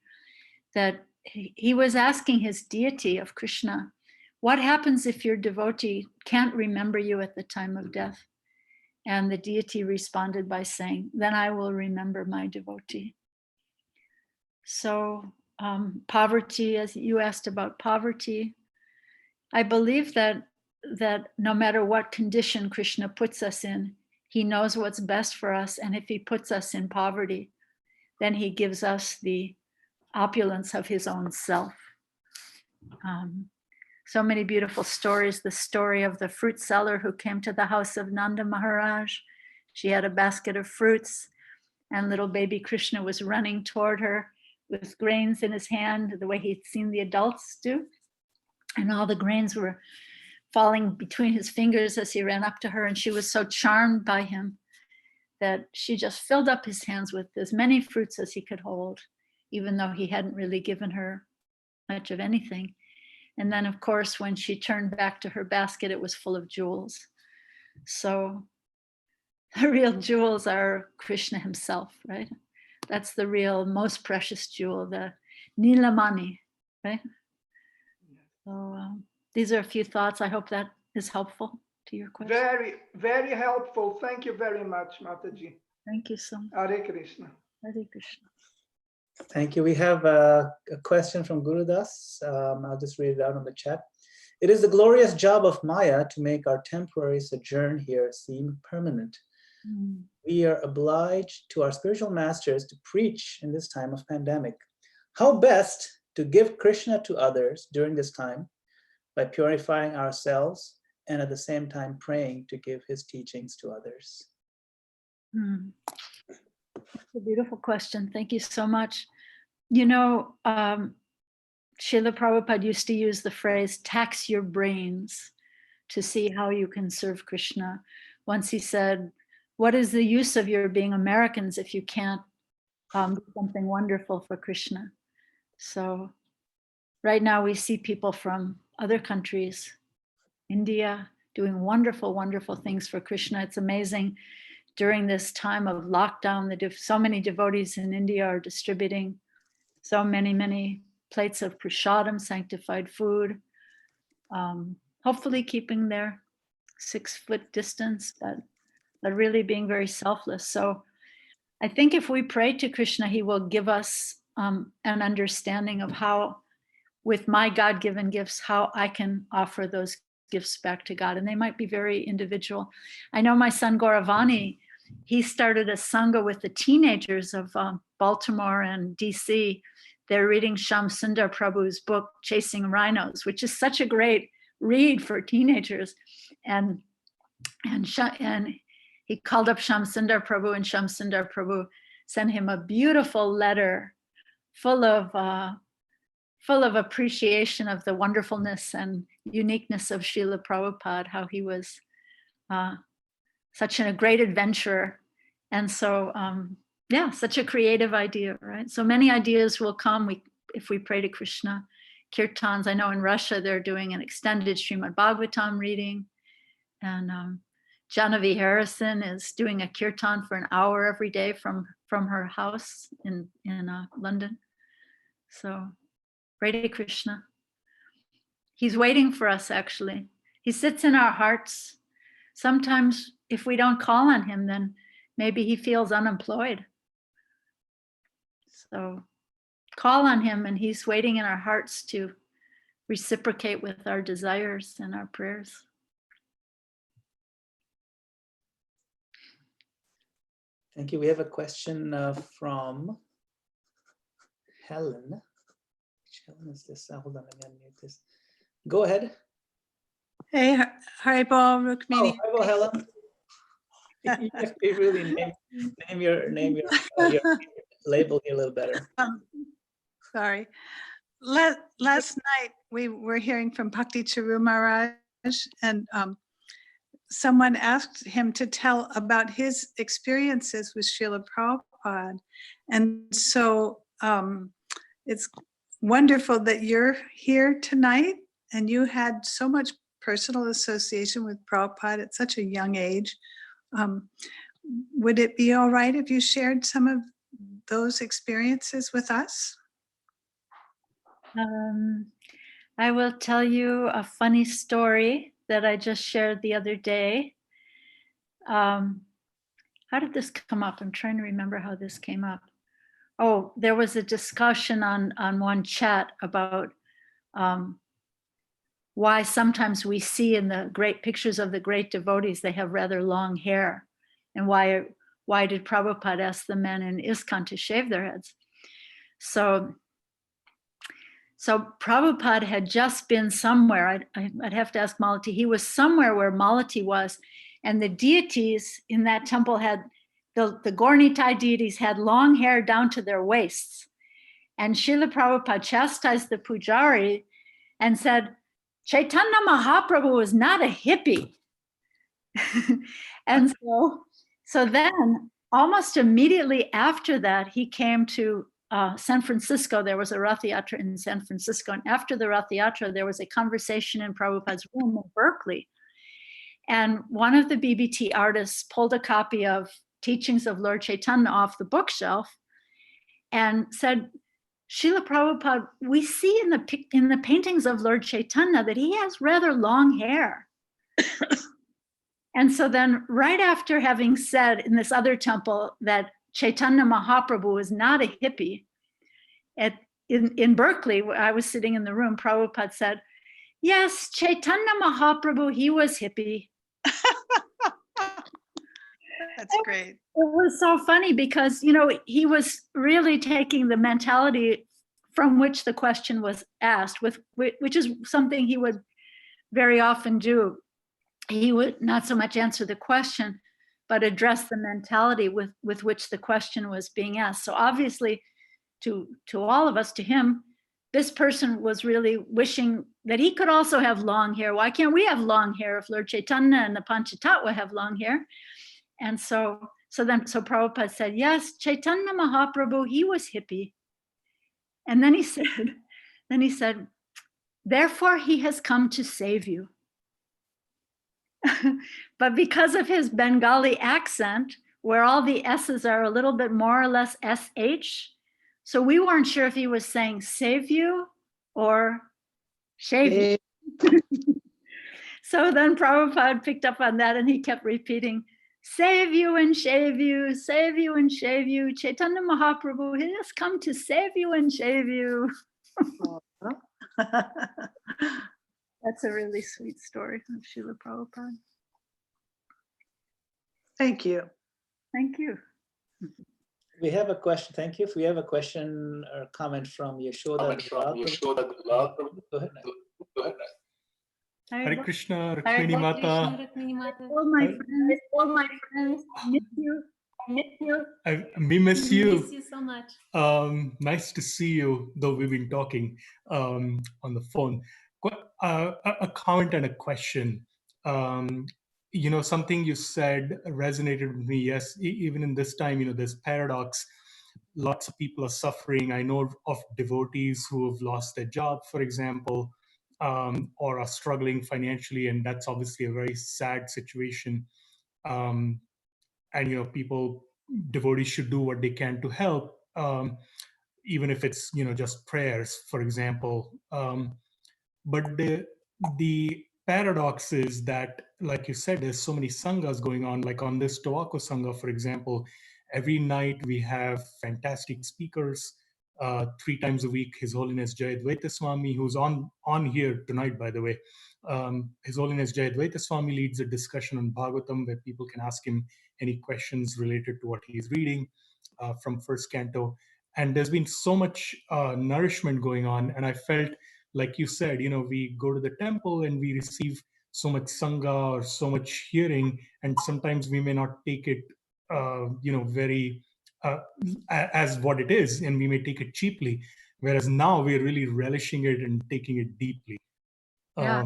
that he was asking his deity of Krishna, what happens if your devotee can't remember you at the time of death? And the deity responded by saying, then I will remember my devotee. So poverty, as you asked about poverty, I believe that no matter what condition Krishna puts us in, he knows what's best for us. And if he puts us in poverty, then he gives us the opulence of his own self. So many beautiful stories. The story of the fruit seller who came to the house of Nanda Maharaj. She had a basket of fruits, and little baby Krishna was running toward her with grains in his hand, the way he'd seen the adults do. And all the grains were falling between his fingers as he ran up to her. And she was so charmed by him that she just filled up his hands with as many fruits as he could hold, even though he hadn't really given her much of anything. And then, of course, when she turned back to her basket, it was full of jewels. So the real jewels are Krishna himself, right? That's the real, most precious jewel, the Nilamani, right? So these are a few thoughts. I hope that is helpful to your question. Very, very helpful. Thank you very much, Mataji. Thank you so much. Hare Krishna. Hare Krishna. Thank you. We have a question from Guru Das. I'll just read it out on the chat. It is the glorious job of Maya to make our temporary sojourn here seem permanent. We are obliged to our spiritual masters to preach in this time of pandemic. How best to give Krishna to others during this time? By purifying ourselves and at the same time praying to give his teachings to others. That's a beautiful question. Thank you so much. You know, Srila Prabhupada used to use the phrase, tax your brains to see how you can serve Krishna. Once he said, what is the use of your being Americans if you can't do something wonderful for Krishna? So right now we see people from other countries, India, doing wonderful, wonderful things for Krishna. It's amazing. During this time of lockdown, so many devotees in India are distributing so many plates of prasadam, sanctified food, hopefully keeping their 6-foot distance, but really being very selfless. So I think if we pray to Krishna, he will give us an understanding of how, with my God-given gifts, how I can offer those gifts back to God. And they might be very individual. I know my son Gauravani, he started a sangha with the teenagers of Baltimore and DC. They're reading Shyam Sundar Prabhu's book, Chasing Rhinos, which is such a great read for teenagers. And he called up Shyam Sundar Prabhu, and Shyam Sundar Prabhu sent him a beautiful letter full of appreciation of the wonderfulness and uniqueness of Srila Prabhupada, how he was such a great adventurer. And so, yeah, such a creative idea, right? So many ideas will come if we pray to Krishna. Kirtans, I know in Russia, they're doing an extended Srimad Bhagavatam reading. And Janavi Harrison is doing a kirtan for an hour every day from her house in London. So, pray to Krishna. He's waiting for us, actually. He sits in our hearts. Sometimes if we don't call on him, then maybe he feels unemployed. So call on him, and he's waiting in our hearts to reciprocate with our desires and our prayers. Thank you. We have a question from Helen. Which Helen is this? Hold on, I'm gonna mute this. Go ahead. Hey, Haribol, Rukmini. Oh, hi, Helen. You have to really name your label here a little better. Sorry. Last night we were hearing from Bhakti Charu Maharaj, and someone asked him to tell about his experiences with Srila Prabhupada. And so it's wonderful that you're here tonight and you had so much personal association with Prabhupada at such a young age. Would it be all right if you shared some of those experiences with us? I will tell you a funny story that I just shared the other day. How did this come up? I'm trying to remember how this came up. Oh, there was a discussion on one chat about why sometimes we see in the great pictures of the great devotees, they have rather long hair. And why did Prabhupada ask the men in ISKCON to shave their heads? So Prabhupada had just been somewhere, I'd have to ask Malati, he was somewhere where Malati was, and the deities in that temple had, the Gaura-Nitai deities had long hair down to their waists. And Srila Prabhupada chastised the pujari and said, Chaitanya Mahaprabhu was not a hippie. And so then almost immediately after that, he came to San Francisco. There was a Rath Yatra in San Francisco. And after the Rath Yatra, there was a conversation in Prabhupada's room in Berkeley. And one of the BBT artists pulled a copy of Teachings of Lord Chaitanya off the bookshelf and said, Srila Prabhupada, we see in the paintings of Lord Chaitanya that he has rather long hair. And so then right after having said in this other temple that Chaitanya Mahaprabhu was not a hippie, in Berkeley, where I was sitting in the room, Prabhupada said, yes, Chaitanya Mahaprabhu, he was hippie. That's great. It was so funny because, he was really taking the mentality from which the question was asked, which is something he would very often do. He would not so much answer the question, but address the mentality with which the question was being asked. So obviously, to all of us, to him, this person was really wishing that he could also have long hair. Why can't we have long hair if Lord Chaitanya and the Panchatattva have long hair? And so Prabhupada said, yes, Chaitanya Mahaprabhu, he was hippie. And then he said, therefore he has come to save you. But because of his Bengali accent, where all the S's are a little bit more or less SH, so we weren't sure if he was saying save you or shave you. So then Prabhupada picked up on that and he kept repeating, save you and shave you, save you and shave you. Chaitanya Mahaprabhu, he has come to save you and shave you. That's a really sweet story of Srila Prabhupada. Thank you. Thank you. We have a question. Thank you. If we have a question or comment from Yashoda. Go ahead. Hare Krishna, Rukmini Mata. All my friends, I miss you. We miss you. We miss you so much. Nice to see you, though we've been talking on the phone. A comment and a question. Something you said resonated with me. Yes, even in this time, there's paradox. Lots of people are suffering. I know of devotees who have lost their job, for example, or are struggling financially, and that's obviously a very sad situation. And devotees should do what they can to help, even if it's just prayers, for example. But the paradox is that, like you said, there's so many sanghas going on. Like on this Tobacco Sangha, for example, every night we have fantastic speakers. 3 times a week, His Holiness Jayadvaita Swami, who's on here tonight, by the way. His Holiness Jayadvaita Swami leads a discussion on Bhagavatam where people can ask him any questions related to what he's reading from first canto. And there's been so much nourishment going on. And I felt, like you said, we go to the temple and we receive so much sangha or so much hearing, and sometimes we may not take it, very as what it is, and we may take it cheaply. Whereas now we're really relishing it and taking it deeply. Yeah.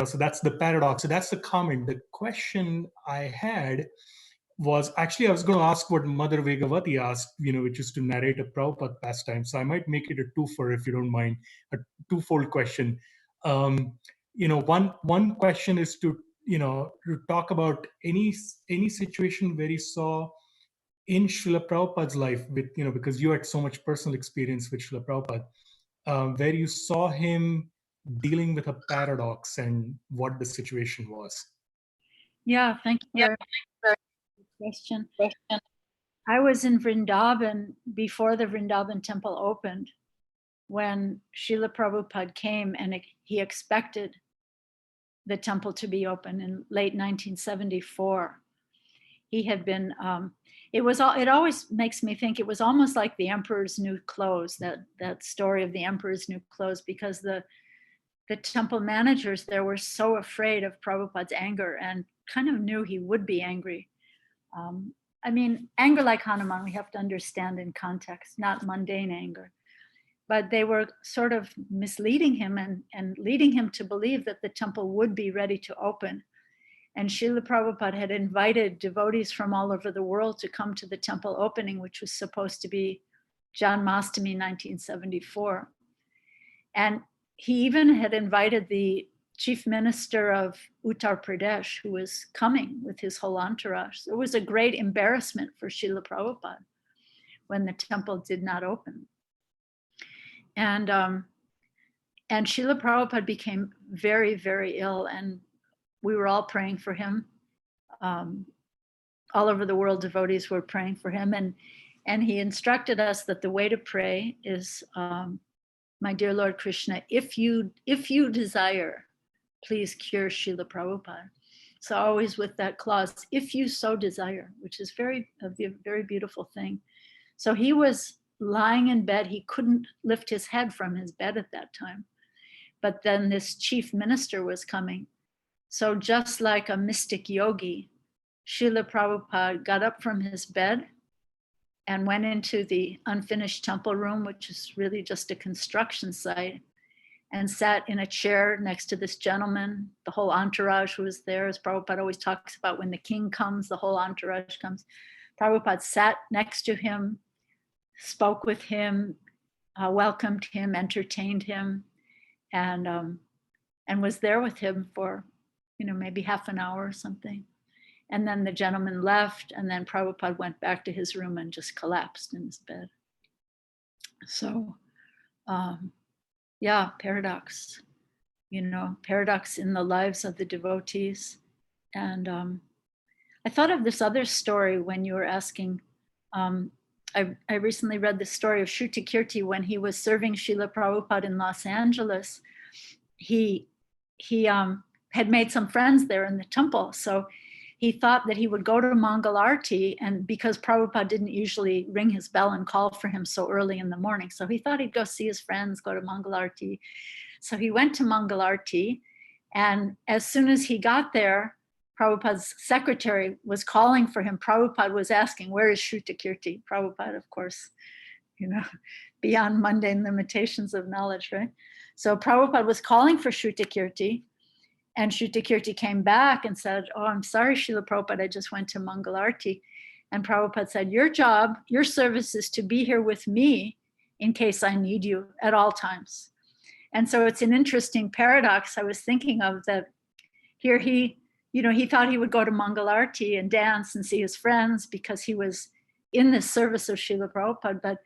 So that's the paradox. So that's the comment. The question I had was, actually, I was going to ask what Mother Vegavati asked, which is to narrate a Prabhupada pastime. So I might make it a twofer, if you don't mind, a twofold question. One question is to talk about any situation where you saw in Srila Prabhupada's life, with because you had so much personal experience with Srila Prabhupada, where you saw him dealing with a paradox and what the situation was. Yeah, thank you very much for the question. I was in Vrindavan before the Vrindavan temple opened, when Srila Prabhupada came, and he expected the temple to be open in late 1974. He had been, it always makes me think it was almost like the emperor's new clothes, that story of the emperor's new clothes, because the temple managers there were so afraid of Prabhupada's anger and kind of knew he would be angry. I mean, anger like Hanuman, we have to understand in context, not mundane anger. But they were sort of misleading him and leading him to believe that the temple would be ready to open. And Srila Prabhupada had invited devotees from all over the world to come to the temple opening, which was supposed to be Janmashtami 1974. And he even had invited the chief minister of Uttar Pradesh, who was coming with his whole entourage. So it was a great embarrassment for Srila Prabhupada when the temple did not open. And Srila Prabhupada became very, very ill, and we were all praying for him. All over the world, devotees were praying for him, and he instructed us that the way to pray is, my dear Lord Krishna, if you desire, please cure Srila Prabhupada. So always with that clause, if you so desire, which is a very beautiful thing. So he was lying in bed. He couldn't lift his head from his bed at that time. But then this chief minister was coming. So just like a mystic yogi, Srila Prabhupada got up from his bed and went into the unfinished temple room, which is really just a construction site, and sat in a chair next to this gentleman. The whole entourage was there, as Prabhupada always talks about, when the king comes, the whole entourage comes. Prabhupada sat next to him, spoke with him, welcomed him, entertained him, and was there with him for, maybe half an hour or something. And then the gentleman left, and then Prabhupada went back to his room and just collapsed in his bed. So, paradox, paradox in the lives of the devotees. And I thought of this other story when you were asking. I recently read the story of Shruti Kirti when he was serving Srila Prabhupada in Los Angeles. He had made some friends there in the temple. So he thought that he would go to Mangal Arti, and because Prabhupada didn't usually ring his bell and call for him so early in the morning. So he thought he'd go see his friends, go to Mangal Arti. So he went to Mangal Arti, and as soon as he got there, Prabhupada's secretary was calling for him. Prabhupada was asking, where is Shruti Kirti? Prabhupada, of course, beyond mundane limitations of knowledge, right? So Prabhupada was calling for Shruti Kirti, and Shruti Kirti came back and said, oh, I'm sorry, Srila Prabhupada, I just went to Mangal Arti. And Prabhupada said, your job, your service is to be here with me in case I need you at all times. And so it's an interesting paradox I was thinking of, that here he thought he would go to Mangal Arti and dance and see his friends because he was in the service of Srila Prabhupada, but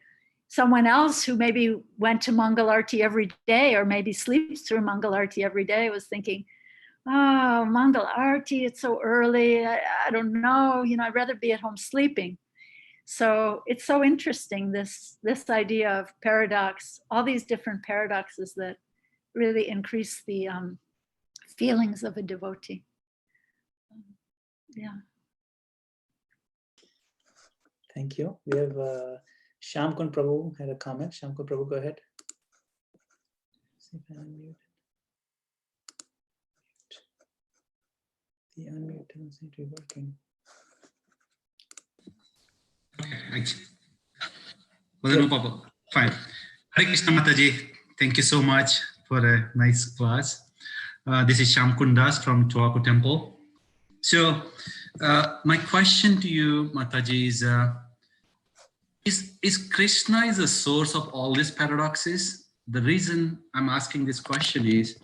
someone else who maybe went to Mangal Arti every day, or maybe sleeps through Mangal Arti every day, was thinking, oh, Mangal Arti, it's so early. I don't know, I'd rather be at home sleeping. So it's so interesting, this idea of paradox, all these different paradoxes that really increase the feelings of a devotee. Yeah. Thank you. We have Shamkun Prabhu had a comment. Shamkun Prabhu, go ahead. See if I unmute. The unmute doesn't seem to be working. Well, no problem. Fine. Hare Krishna Mataji. Thank you so much for a nice class. This is Shyam Kundas from Tuaku Temple. So my question to you, Mataji, is Krishna is the source of all these paradoxes? The reason I'm asking this question is,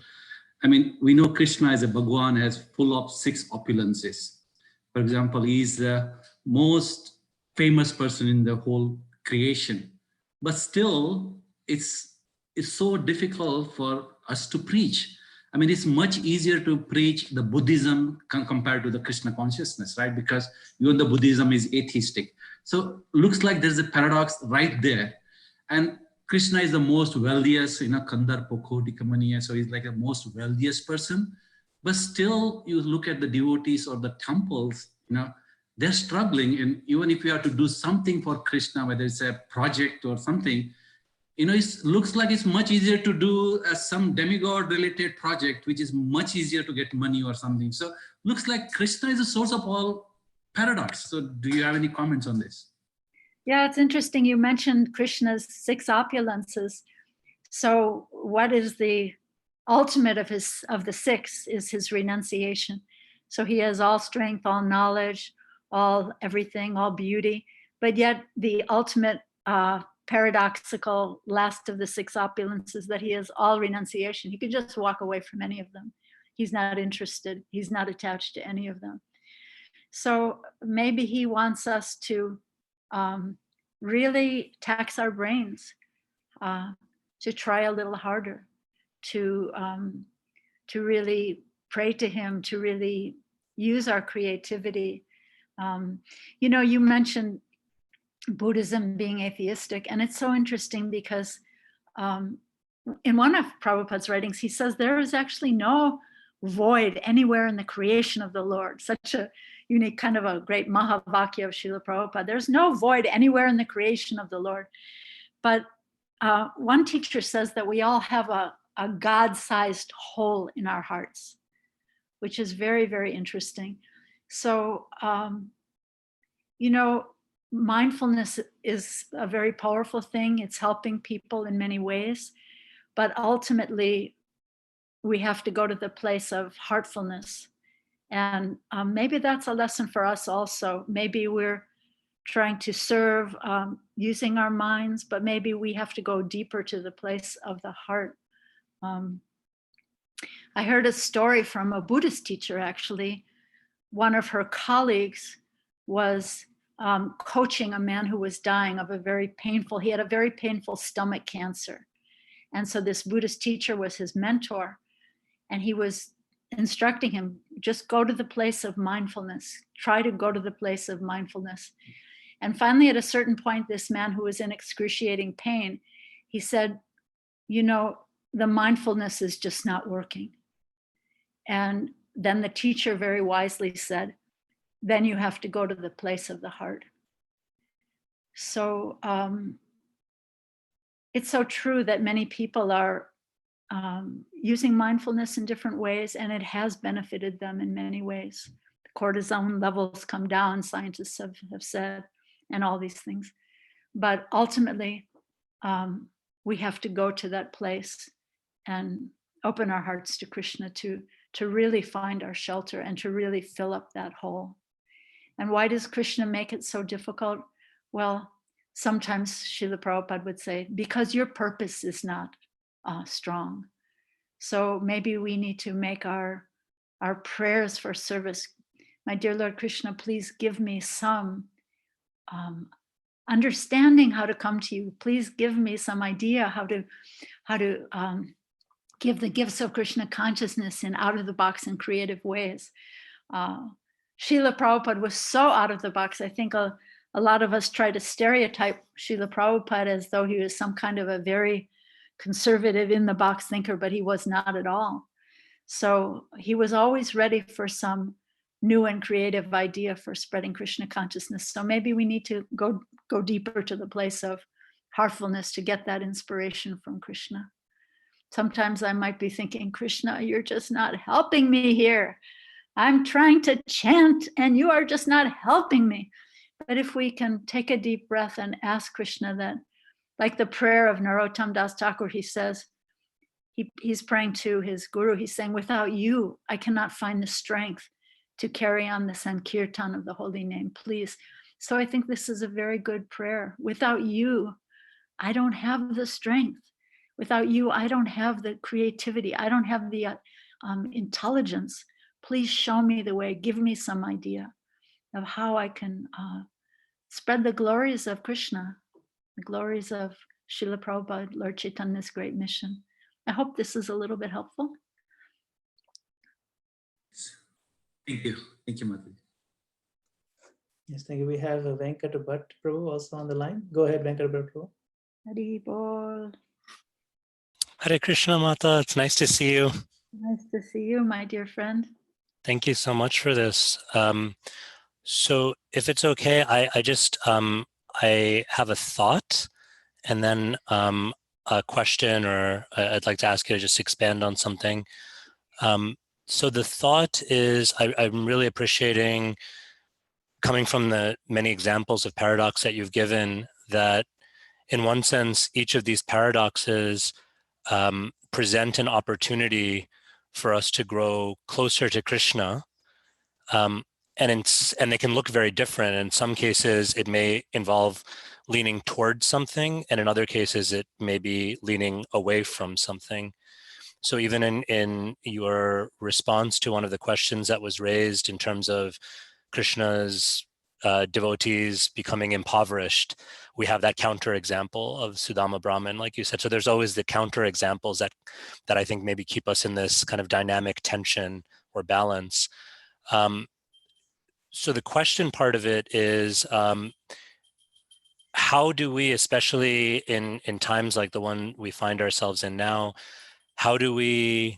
I mean, we know Krishna as a Bhagwan as full of 6 opulences. For example, he's the most famous person in the whole creation, but still it's so difficult for us to preach. I mean, it's much easier to preach the Buddhism compared to the Krishna consciousness, right? Because even the Buddhism is atheistic. So looks like there's a paradox right there. And Krishna is the most wealthiest, Kandar Pokho Dikamaniya, so he's like the most wealthiest person. But still, you look at the devotees or the temples, they're struggling. And even if you have to do something for Krishna, whether it's a project or something, it looks like it's much easier to do some demigod-related project, which is much easier to get money or something. So looks like Krishna is the source of all paradox. So do you have any comments on this? Yeah, it's interesting. You mentioned Krishna's 6 opulences. So what is the ultimate of the 6 is his renunciation. So he has all strength, all knowledge, all everything, all beauty. But yet the ultimate paradoxical last of the 6 opulences that he has all renunciation. He could just walk away from any of them. He's not interested. He's not attached to any of them. So maybe he wants us to really tax our brains, to try a little harder, to really pray to him, to really use our creativity. You mentioned Buddhism being atheistic, and it's so interesting because in one of Prabhupada's writings, he says there is actually no void anywhere in the creation of the Lord. Such a unique kind of a great Mahavakya of Srila Prabhupada. There's no void anywhere in the creation of the Lord. But one teacher says that we all have a God-sized hole in our hearts, which is very, very interesting. So, mindfulness is a very powerful thing. It's helping people in many ways, but ultimately we have to go to the place of heartfulness. And maybe that's a lesson for us also. Maybe we're trying to serve using our minds, but maybe we have to go deeper to the place of the heart. I heard a story from a Buddhist teacher, actually. One of her colleagues was coaching a man who was dying of he had a very painful stomach cancer. And so this Buddhist teacher was his mentor, and he was instructing him, just go to the place of mindfulness, try to go to the place of mindfulness. And finally, at a certain point, this man who was in excruciating pain, he said, the mindfulness is just not working. And then the teacher very wisely said, then you have to go to the place of the heart. So it's so true that many people are using mindfulness in different ways, and it has benefited them in many ways. The cortisone levels come down, scientists have said, and all these things. But ultimately, we have to go to that place and open our hearts to Krishna to really find our shelter and to really fill up that hole. And why does Krishna make it so difficult? Well, sometimes Srila Prabhupada would say, because your purpose is not strong. So maybe we need to make our prayers for service. My dear Lord Krishna, please give me some understanding how to come to you. Please give me some idea how to give the gifts of Krishna consciousness in out-of-the-box and creative ways. Srila Prabhupada was so out of the box. I think a lot of us try to stereotype Srila Prabhupada as though he was some kind of a very conservative in-the-box thinker, but he was not at all. So he was always ready for some new and creative idea for spreading Krishna consciousness. So maybe we need to go deeper to the place of heartfulness to get that inspiration from Krishna. Sometimes I might be thinking, Krishna, you're just not helping me here. I'm trying to chant and you are just not helping me. But if we can take a deep breath and ask Krishna that, like the prayer of Narottam Das Thakur, he says, he's praying to his guru. He's saying, without you, I cannot find the strength to carry on the Sankirtan of the holy name, please. So I think this is a very good prayer. Without you, I don't have the strength. Without you, I don't have the creativity. I don't have the intelligence. Please show me the way. Give me some idea of how I can spread the glories of Krishna, the glories of Srila Prabhupada, Lord Chaitanya's great mission. I hope this is a little bit helpful. Thank you. Thank you, Mataji. Yes, thank you. We have Venkata Bhatt Prabhu also on the line. Go ahead, Venkata Bhatt Prabhu. Hari Bol. Hare Krishna, Mata. It's nice to see you. Nice to see you, my dear friend. Thank you so much for this. So if it's okay, I just, I have a thought and then a question, or I'd like to ask you to just expand on something. So the thought is, I'm really appreciating, coming from the many examples of paradox that you've given, that in one sense, each of these paradoxes present an opportunity for us to grow closer to Krishna. And they can look very different. In some cases, it may involve leaning towards something, and in other cases, it may be leaning away from something. So even in your response to one of the questions that was raised in terms of Krishna's devotees becoming impoverished, we have that counter example of Sudama Brahman, like you said. So there's always the counter examples that I think maybe keep us in this kind of dynamic tension or balance. So the question part of it is, how do we, especially in times like the one we find ourselves in now, how do we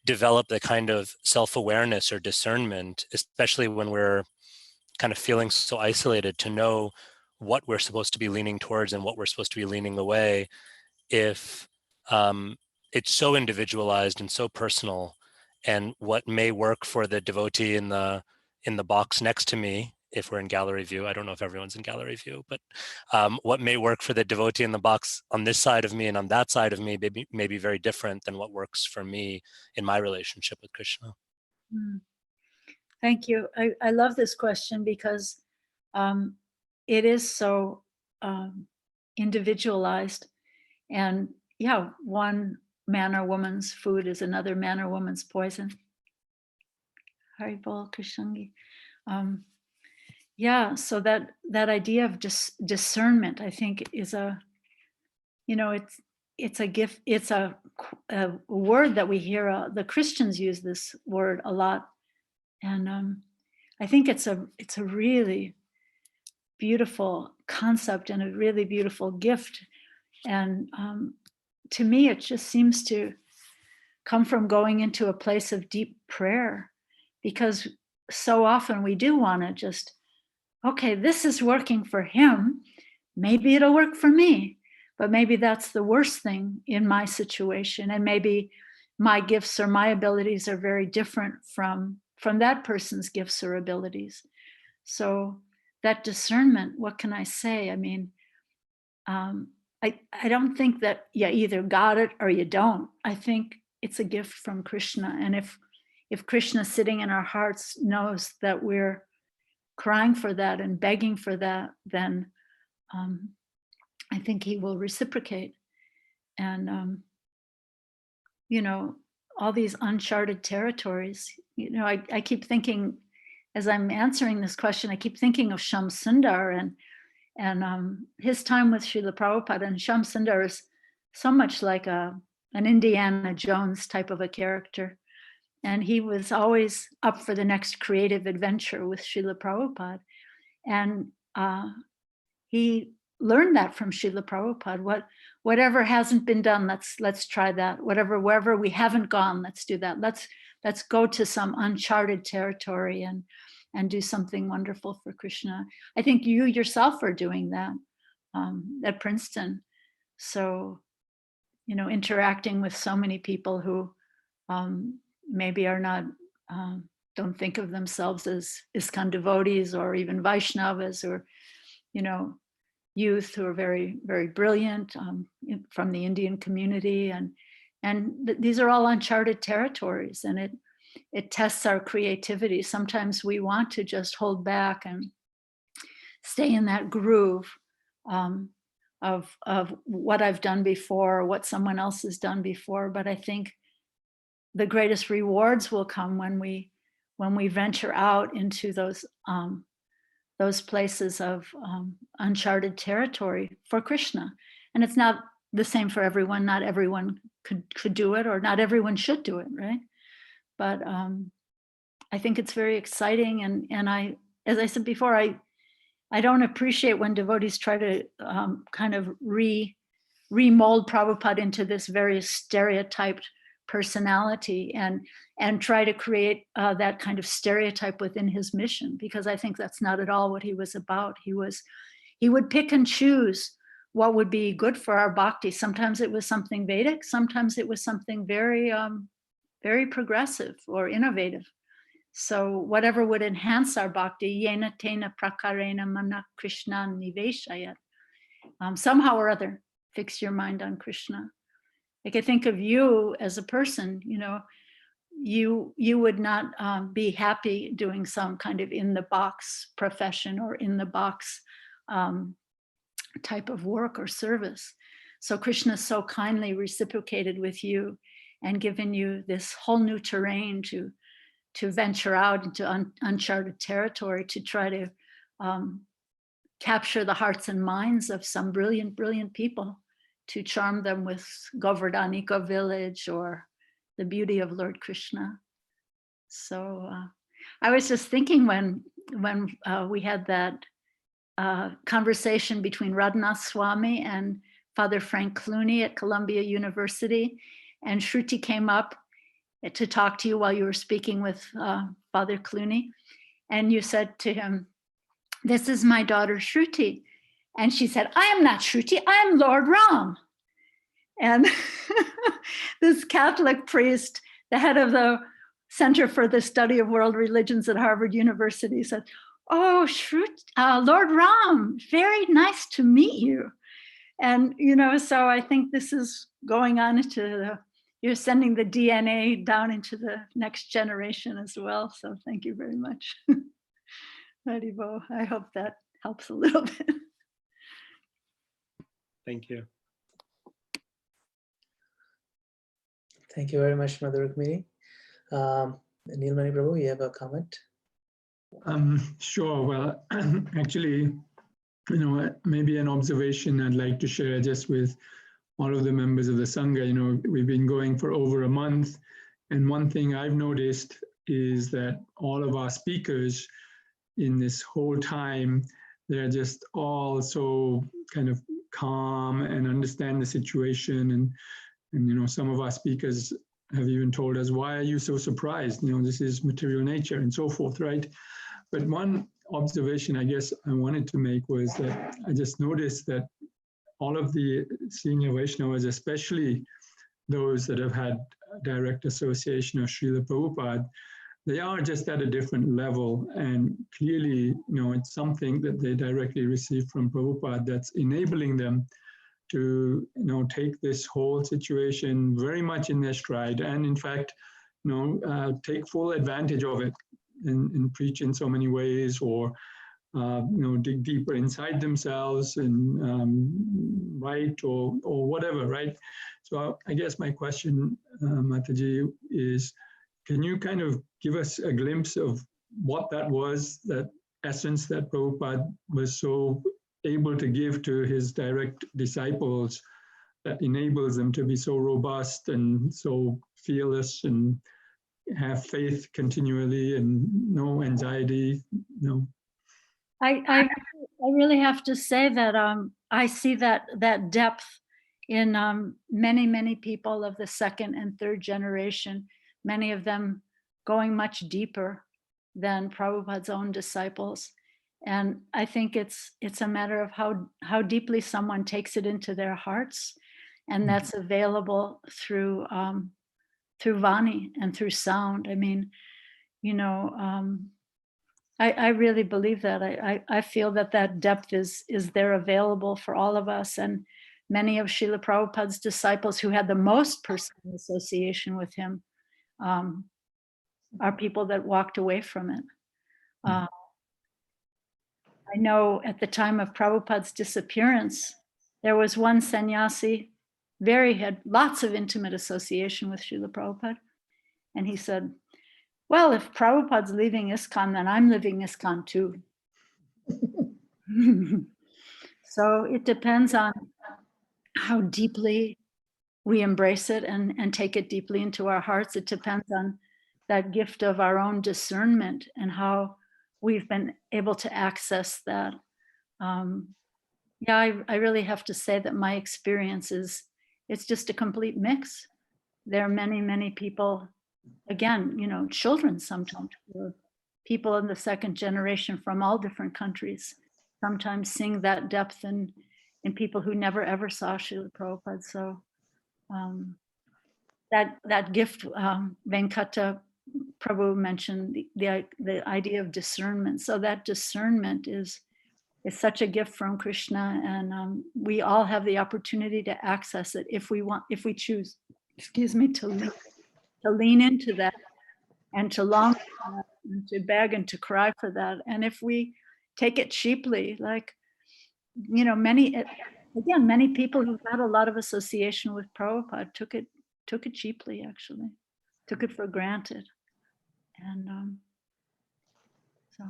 develop the kind of self-awareness or discernment, especially when we're kind of feeling so isolated, to know what we're supposed to be leaning towards and what we're supposed to be leaning away, if it's so individualized and so personal, and what may work for the devotee in the box next to me, if we're in gallery view. I don't know if everyone's in gallery view, but what may work for the devotee in the box on this side of me and on that side of me may be very different than what works for me in my relationship with Krishna. Thank you. I love this question because it is so individualized. And yeah, one man or woman's food is another man or woman's poison. Haribol Krishnangi. Yeah, so that idea of discernment, I think, is it's a gift. It's a word that we hear. The Christians use this word a lot, and I think it's a really beautiful concept and a really beautiful gift. And to me, it just seems to come from going into a place of deep prayer, because so often we do want to just, okay, this is working for him, maybe it'll work for me, but maybe that's the worst thing in my situation, and maybe my gifts or my abilities are very different from that person's gifts or abilities. So that discernment, what can I say? I mean, I don't think that you either got it or you don't. I think it's a gift from Krishna. And if Krishna sitting in our hearts knows that we're crying for that and begging for that, then I think he will reciprocate. And, all these uncharted territories, I keep thinking, as I'm answering this question, I keep thinking of Shyam Sundar and his time with Srila Prabhupada. And Shyam Sundar is so much like an Indiana Jones type of a character. And he was always up for the next creative adventure with Srila Prabhupada. And he learned that from Srila Prabhupada. Whatever hasn't been done, let's try that. Wherever we haven't gone, let's do that. let's go to some uncharted territory and do something wonderful for Krishna. I think you yourself are doing that at Princeton. So, you know, interacting with so many people who maybe are not, don't think of themselves as ISKCON devotees or even Vaishnavas, or, you know, youth who are very, very brilliant from the Indian community. And these are all uncharted territories, and it tests our creativity. Sometimes we want to just hold back and stay in that groove of what I've done before, or what someone else has done before. But I think the greatest rewards will come when we venture out into those places of uncharted territory for Krishna. And it's not the same for everyone. Not everyone could do it, or not everyone should do it, right? But I think it's very exciting. And I, as I said before, I don't appreciate when devotees try to kind of remold Prabhupada into this very stereotyped personality and try to create that kind of stereotype within his mission, because I think that's not at all what he was about. He would pick and choose what would be good for our bhakti. Sometimes it was something Vedic, sometimes it was something very, very progressive or innovative. So whatever would enhance our bhakti, yena tena prakarena mana Krishna niveshayat. Somehow or other, fix your mind on Krishna. Like, I think of you as a person, you know, you would not be happy doing some kind of in the box profession or in the box type of work or service. So Krishna so kindly reciprocated with you and given you this whole new terrain to venture out into uncharted territory, to try to capture the hearts and minds of some brilliant, brilliant people, to charm them with Govardhanika village or the beauty of Lord Krishna. So I was just thinking when we had that conversation between Radhanath Swami and Father Frank Clooney at Columbia University, and Shruti came up to talk to you while you were speaking with Father Clooney, and you said to him, "This is my daughter Shruti." And she said, "I am not Shruti, I am Lord Ram." And this Catholic priest, the head of the Center for the Study of World Religions at Harvard University, said, "Oh, Shruti, Lord Ram, very nice to meet you." And, you know, so I think this is going on into you're sending the DNA down into the next generation as well. So thank you very much. Haribo, I hope that helps a little bit. Thank you. Thank you very much, Mother Rukmini. Neelmani Prabhu, you have a comment? Sure. Well, actually, you know, maybe an observation I'd like to share just with all of the members of the Sangha. You know, we've been going for over a month, and one thing I've noticed is that all of our speakers in this whole time, they're just all so kind of calm and understand the situation. And you know, some of our speakers have even told us, "Why are you so surprised? You know, this is material nature," and so forth, right? But one observation I guess I wanted to make was that I just noticed that all of the senior Vaishnavas, especially those that have had direct association of Srila Prabhupada, they are just at a different level. And clearly, you know, it's something that they directly receive from Prabhupada that's enabling them to, you know, take this whole situation very much in their stride, and in fact, you know, take full advantage of it and preach in so many ways, or you know, dig deeper inside themselves and write or whatever, right? So I guess my question, Mataji, is can you kind of give us a glimpse of what that was, that essence that Prabhupada was so able to give to his direct disciples that enables them to be so robust and so fearless and have faith continually and no anxiety, no? I really have to say that I see that depth in many people of the second and third generation. Many of them going much deeper than Prabhupada's own disciples. And I think it's a matter of how deeply someone takes it into their hearts, and that's available through Vani and through sound. I mean, you know, I really believe that. I feel that depth is there available for all of us. And many of Srila Prabhupada's disciples who had the most personal association with him are people that walked away from it. I know at the time of Prabhupada's disappearance, there was one sannyasi, had lots of intimate association with Srila Prabhupada. And he said, well, if Prabhupada's leaving ISKCON, then I'm leaving ISKCON too. So it depends on how deeply we embrace it and take it deeply into our hearts. It depends on that gift of our own discernment and how we've been able to access that. Yeah, I really have to say that my experience is, it's just a complete mix. There are many, many people, again, you know, children sometimes, people in the second generation from all different countries, sometimes seeing that depth in people who never ever saw Srila Prabhupada. So that gift, Venkata Prabhu mentioned the idea of discernment. So that discernment is such a gift from Krishna, and we all have the opportunity to access it if we choose, to lean into that and to long for that and to beg and to cry for that. And if we take it cheaply, like, you know, many people who've had a lot of association with Prabhupada took it cheaply, actually, took it for granted. And so.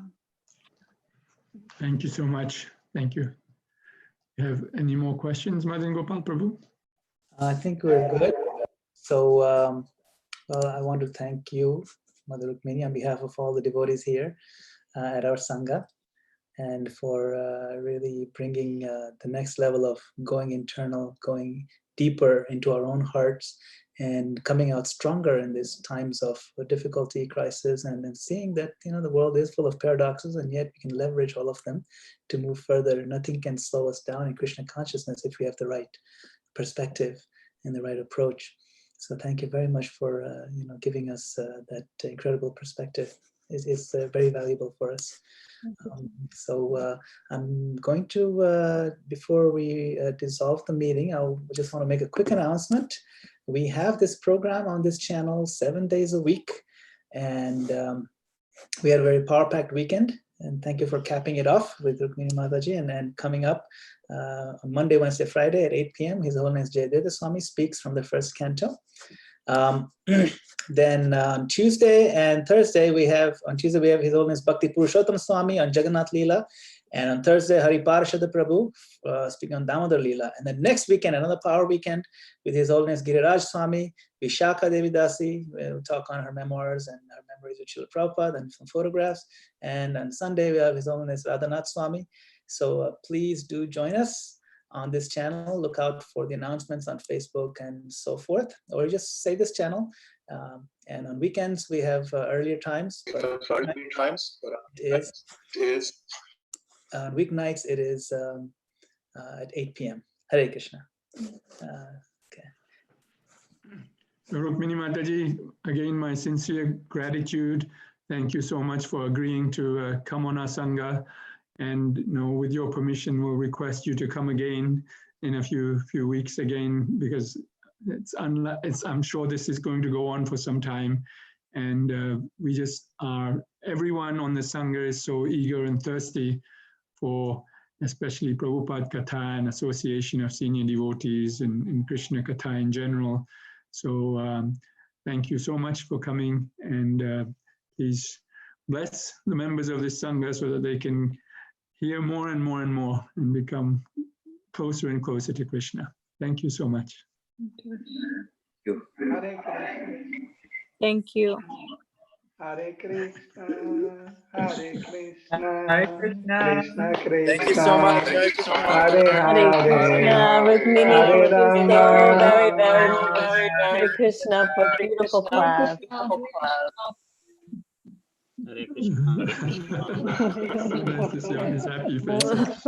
Thank you so much. Thank you. You have any more questions, Madan Gopal Prabhu? I think we're good. So, well, I want to thank you, Mother Rukmini, on behalf of all the devotees here at our Sangha, and for really bringing the next level of going internal, going deeper into our own hearts, and coming out stronger in these times of difficulty, crisis, and then seeing that, you know, the world is full of paradoxes, and yet we can leverage all of them to move further. Nothing can slow us down in Krishna consciousness if we have the right perspective and the right approach. So thank you very much for you know, giving us that incredible perspective. It's very valuable for us. So I'm going to, before we dissolve the meeting, I just want to make a quick announcement. We have this program on this channel 7 days a week, and we had a very power-packed weekend. And thank you for capping it off with Rukmini Mataji. And then coming up on Monday, Wednesday, Friday at 8 p.m., His Holiness Jayadeva Swami speaks from the first canto. Then on Tuesday and Thursday, on Tuesday we have His Holiness Bhakti Purushottam Swami on Jagannath Leela. And on Thursday, Hari Parashada Prabhu speaking on Damodar Leela. And then next weekend, another power weekend with His Holiness Giriraj Swami, Vishakha Devi Dasi. We'll talk on her memoirs and her memories with Srila Prabhupada and some photographs. And on Sunday, we have His Holiness Radhanath Swami. So please do join us on this channel. Look out for the announcements on Facebook and so forth, or just say this channel. And on weekends, we have earlier times. On weeknights, it is at 8 p.m. Hare Krishna. Okay. Rukmini Mataji, again, my sincere gratitude. Thank you so much for agreeing to come on our Sangha. And, you know, with your permission, we'll request you to come again in a few weeks again, because I'm sure this is going to go on for some time. And we just are, everyone on the Sangha is so eager and thirsty for especially Prabhupada Katha and association of senior devotees and Krishna Katha in general. So thank you so much for coming, and please bless the members of this Sangha so that they can hear more and more and more and become closer and closer to Krishna. Thank you so much. Thank you. Hare Krishna, Hare Krishna, Hare Krishna. Krishna Krishna, Thank you so much. Hare Hare Krishna, Rukmini, Hare thank you so Rama, very, very much. Hare Krishna for beautiful class. Hare Krishna. So nice to see all these happy faces.